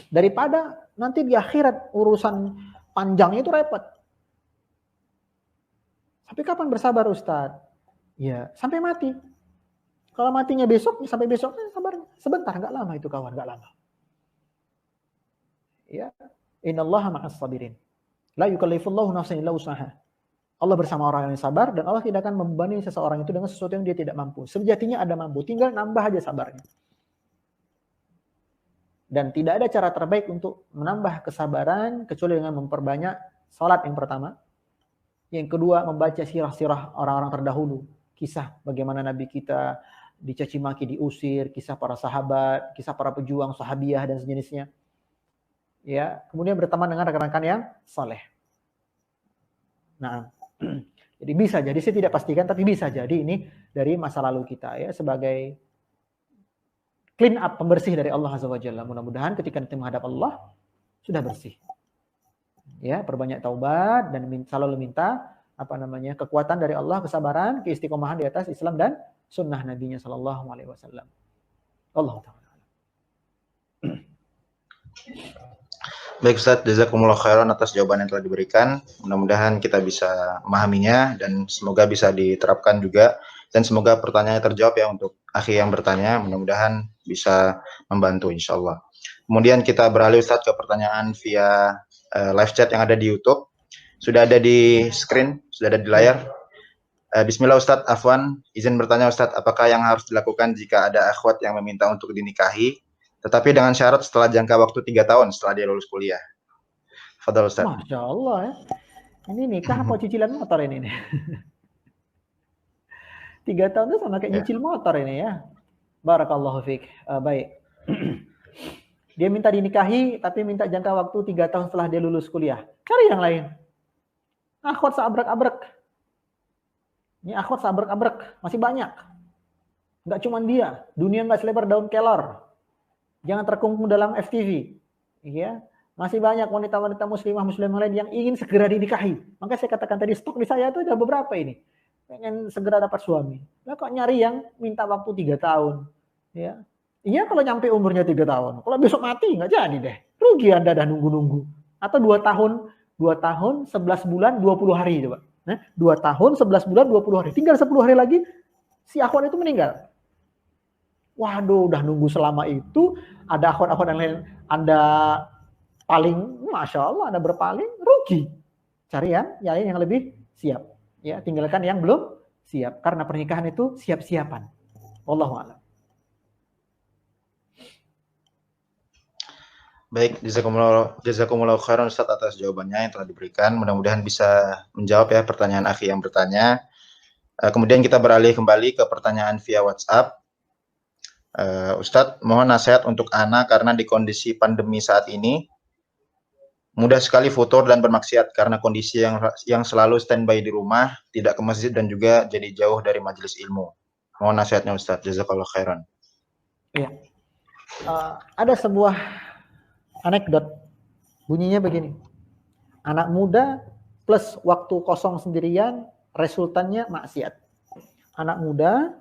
B: Daripada nanti di akhirat urusan panjangnya itu repot. Sampai kapan bersabar Ustadz? Ya, sampai mati. Kalau matinya besok, sampai besok, sabar. Sebentar, nggak lama itu kawan, nggak lama. Ya, innallaha ma'as sabirin. La yukallifullahu nafsan illa wus'aha. Allah bersama orang yang sabar, dan Allah tidak akan membebani seseorang itu dengan sesuatu yang dia tidak mampu. Sejatinya ada mampu, tinggal nambah aja sabarnya. Dan tidak ada cara terbaik untuk menambah kesabaran kecuali dengan memperbanyak salat yang pertama. Yang kedua, membaca sirah-sirah orang-orang terdahulu. Kisah bagaimana Nabi kita dicaci maki, diusir, kisah para sahabat, kisah para pejuang, sahabiah dan sejenisnya. Ya, kemudian berteman dengan rekan-rekan yang saleh. Nah, jadi bisa jadi, saya tidak pastikan, tapi bisa jadi ini dari masa lalu kita ya, sebagai clean up, pembersih dari Allah Azza wa Jalla. Mudah-mudahan ketika nanti menghadap Allah sudah bersih. Ya, perbanyak taubat dan selalu minta kekuatan dari Allah, kesabaran, keistiqomahan di atas Islam dan sunnah Nabi-Nya sallallahu alaihi wasallam. Allah Ta'ala.
A: Baik Ustaz, jazakumullah khairan atas jawaban yang telah diberikan. Mudah-mudahan kita bisa memahaminya dan semoga bisa diterapkan juga, dan semoga pertanyaannya terjawab ya untuk akhi yang bertanya. Mudah-mudahan bisa membantu insyaallah. Kemudian kita beralih Ustaz ke pertanyaan via live chat yang ada di YouTube. Sudah ada di screen, sudah ada di layar. Bismillah Ustaz, afwan, izin bertanya Ustaz, apakah yang harus dilakukan jika ada akhwat yang meminta untuk dinikahi, tetapi dengan syarat setelah jangka waktu 3 tahun setelah dia lulus kuliah? Fadhal Ustaz.
B: Masya Allah ya. Ini nikah apa cicilan motor ini nih? 3 tahun itu sama kayak nyicil motor ini ya. Barakallahu fiik. Baik. Dia minta dinikahi tapi minta jangka waktu 3 tahun setelah dia lulus kuliah. Cari yang lain. Akhwat seabrek-abrek. Ini akhwat seabrek-abrek, masih banyak. Enggak cuma dia, dunia enggak selebar daun kelor. Jangan terkungkung dalam FTV. Ya, masih banyak wanita-wanita muslimah lain yang ingin segera dinikahi. Maka saya katakan tadi, stok di saya itu ada beberapa ini. Pengen segera dapat suami. Nah, kok nyari yang minta waktu 3 tahun. Ya. Iya kalau nyampe umurnya 3 tahun. Kalau besok mati nggak jadi deh. Rugi Anda dah nunggu-nunggu. Atau 2 tahun, 11 bulan, 20 hari coba. Nah, 2 tahun, 11 bulan, 20 hari. Tinggal 10 hari lagi si akhwat itu meninggal. Waduh, udah nunggu selama itu, ada akhwat-akhwat yang lain, Anda paling, Masya Allah, Anda berpaling, rugi. Cari yang lebih siap. Ya, tinggalkan yang belum siap. Karena pernikahan itu siap-siapan. Wallahu a'lam.
A: Baik, jazakumullah khairan Ustaz atas jawabannya yang telah diberikan. Mudah-mudahan bisa menjawab ya pertanyaan akhi yang bertanya. Kemudian kita beralih kembali ke pertanyaan via WhatsApp. Ustadz, mohon nasihat untuk anak karena di kondisi pandemi saat ini mudah sekali futur dan bermaksiat karena kondisi yang selalu standby di rumah, tidak ke masjid dan juga jadi jauh dari majelis ilmu. Mohon nasihatnya Ustadz, jazakallah khairan.
B: Iya. Ada sebuah anekdot, bunyinya begini. Anak muda plus waktu kosong sendirian, resultannya maksiat. Anak muda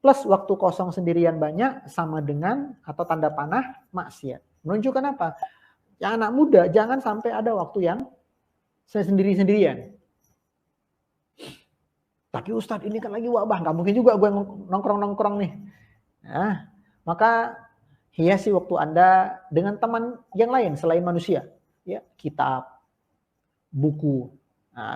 B: plus waktu kosong sendirian banyak sama dengan atau tanda panah maksiat. Menunjukkan apa? Ya anak muda jangan sampai ada waktu yang sendiri-sendirian. Tapi Ustadz ini kan lagi wabah, nggak mungkin juga gue nongkrong-nongkrong nih. Nah, maka hiasi waktu Anda dengan teman yang lain selain manusia. Ya, kitab, buku,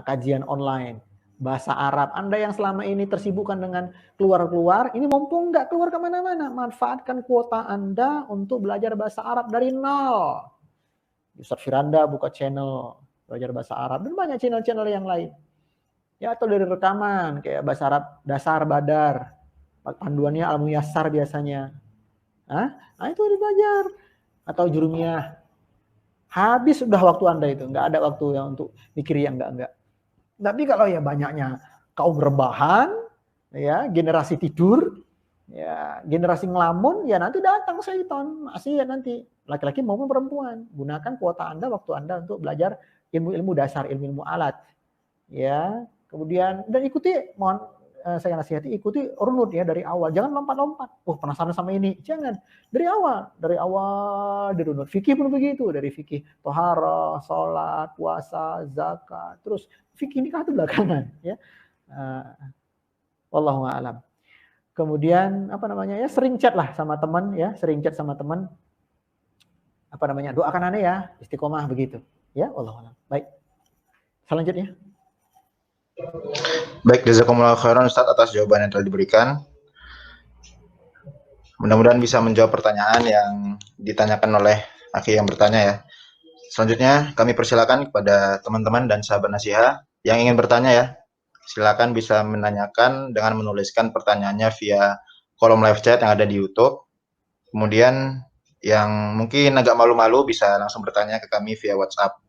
B: kajian online, bahasa Arab. Anda yang selama ini tersibukkan dengan keluar-keluar, ini mumpung nggak keluar kemana-mana, manfaatkan kuota Anda untuk belajar bahasa Arab dari nol. Ustadz Firanda buka channel belajar bahasa Arab, dan banyak channel-channel yang lain. Ya, atau dari rekaman, kayak bahasa Arab dasar, badar, panduannya Al-Muyassar biasanya. Nah, itu belajar. Atau jurumiyah. Habis sudah waktu Anda itu, nggak ada waktu yang untuk mikir yang enggak. Tapi kalau ya banyaknya kaum rebahan, ya generasi tidur, Ya, generasi ngelamun, ya nanti datang syaitan, masih ya nanti. Laki-laki maupun perempuan, gunakan kuota Anda, waktu Anda untuk belajar ilmu-ilmu dasar, ilmu-ilmu alat. Ya, kemudian dan ikuti, mohon saya nasihati, ikuti runut ya dari awal, jangan lompat-lompat. Penasaran sama ini, jangan. Dari awal dirunut. Fikih pun begitu, dari fikih tohara, sholat, puasa, zakat, terus fikih nikah itu belakangan ya. Wallahu a'lam. Kemudian apa namanya ya, sering chat lah sama teman ya, sering chat sama teman. Apa namanya? Doakan aneh ya, istiqomah begitu. Ya, wallahu a'lam. Baik. Selanjutnya.
A: Baik, jazakumullah khairan Ustaz atas jawaban yang telah diberikan. Mudah-mudahan bisa menjawab pertanyaan yang ditanyakan oleh akhi yang bertanya ya. Selanjutnya kami persilakan kepada teman-teman dan sahabat Nasiha yang ingin bertanya ya. Silakan bisa menanyakan dengan menuliskan pertanyaannya via kolom live chat yang ada di YouTube. Kemudian yang mungkin agak malu-malu bisa langsung bertanya ke kami via WhatsApp.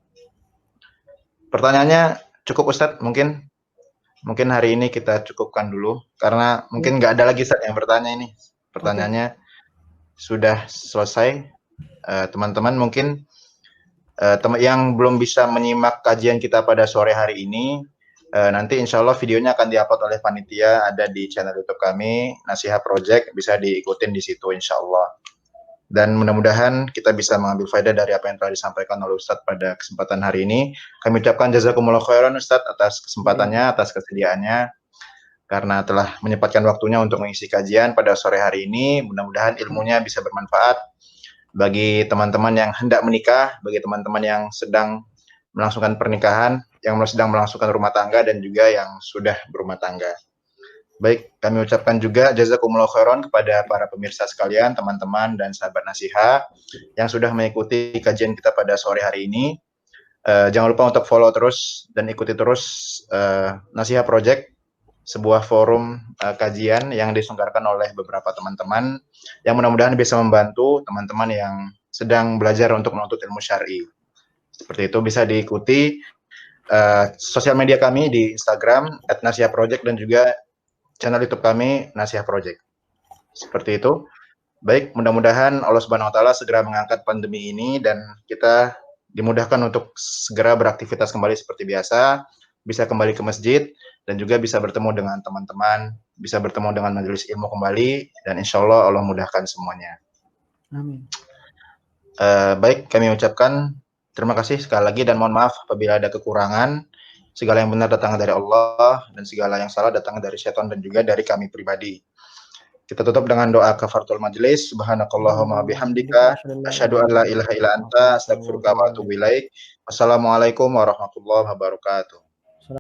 A: Pertanyaannya cukup Ustadz, mungkin hari ini kita cukupkan dulu karena mungkin nggak ada lagi Ustadz yang bertanya ini. Pertanyaannya sudah selesai. Teman-teman mungkin yang belum bisa menyimak kajian kita pada sore hari ini, nanti insya Allah videonya akan diupload oleh panitia, ada di channel YouTube kami, Nasiha Project, bisa diikutin di situ insya Allah. Dan mudah-mudahan kita bisa mengambil faedah dari apa yang telah disampaikan oleh Ustadz pada kesempatan hari ini. Kami ucapkan jazakumullah khairan Ustadz atas kesempatannya, atas kesediaannya, karena telah menyempatkan waktunya untuk mengisi kajian pada sore hari ini. Mudah-mudahan ilmunya bisa bermanfaat bagi teman-teman yang hendak menikah, bagi teman-teman yang sedang melangsungkan pernikahan, yang sedang melangsungkan rumah tangga, dan juga yang sudah berumah tangga. Baik, kami ucapkan juga jazakumullah khairan kepada para pemirsa sekalian, teman-teman dan sahabat Nasiha yang sudah mengikuti kajian kita pada sore hari ini. Jangan lupa untuk follow terus dan ikuti terus Nasiha Project, sebuah forum kajian yang diselenggarakan oleh beberapa teman-teman yang mudah-mudahan bisa membantu teman-teman yang sedang belajar untuk menuntut ilmu syar'i. Seperti itu, bisa diikuti sosial media kami di Instagram @nasihaproject dan juga channel YouTube kami Nasiha Project. Seperti itu. Baik, mudah-mudahan Allah Subhanahu wa taala segera mengangkat pandemi ini dan kita dimudahkan untuk segera beraktivitas kembali seperti biasa, bisa kembali ke masjid dan juga bisa bertemu dengan teman-teman, bisa bertemu dengan majelis ilmu kembali, dan insya Allah Allah mudahkan semuanya.
B: Amin.
A: Baik, kami ucapkan terima kasih sekali lagi dan mohon maaf apabila ada kekurangan. Segala yang benar datang dari Allah dan segala yang salah datang dari syaitan dan juga dari kami pribadi. Kita tutup dengan doa kafaratul majelis. Subhanakallahumma bihamdika asyhadu an la ilaha illa anta astaghfiruka wa atubu ilaik. Wassalamualaikum warahmatullahi wabarakatuh.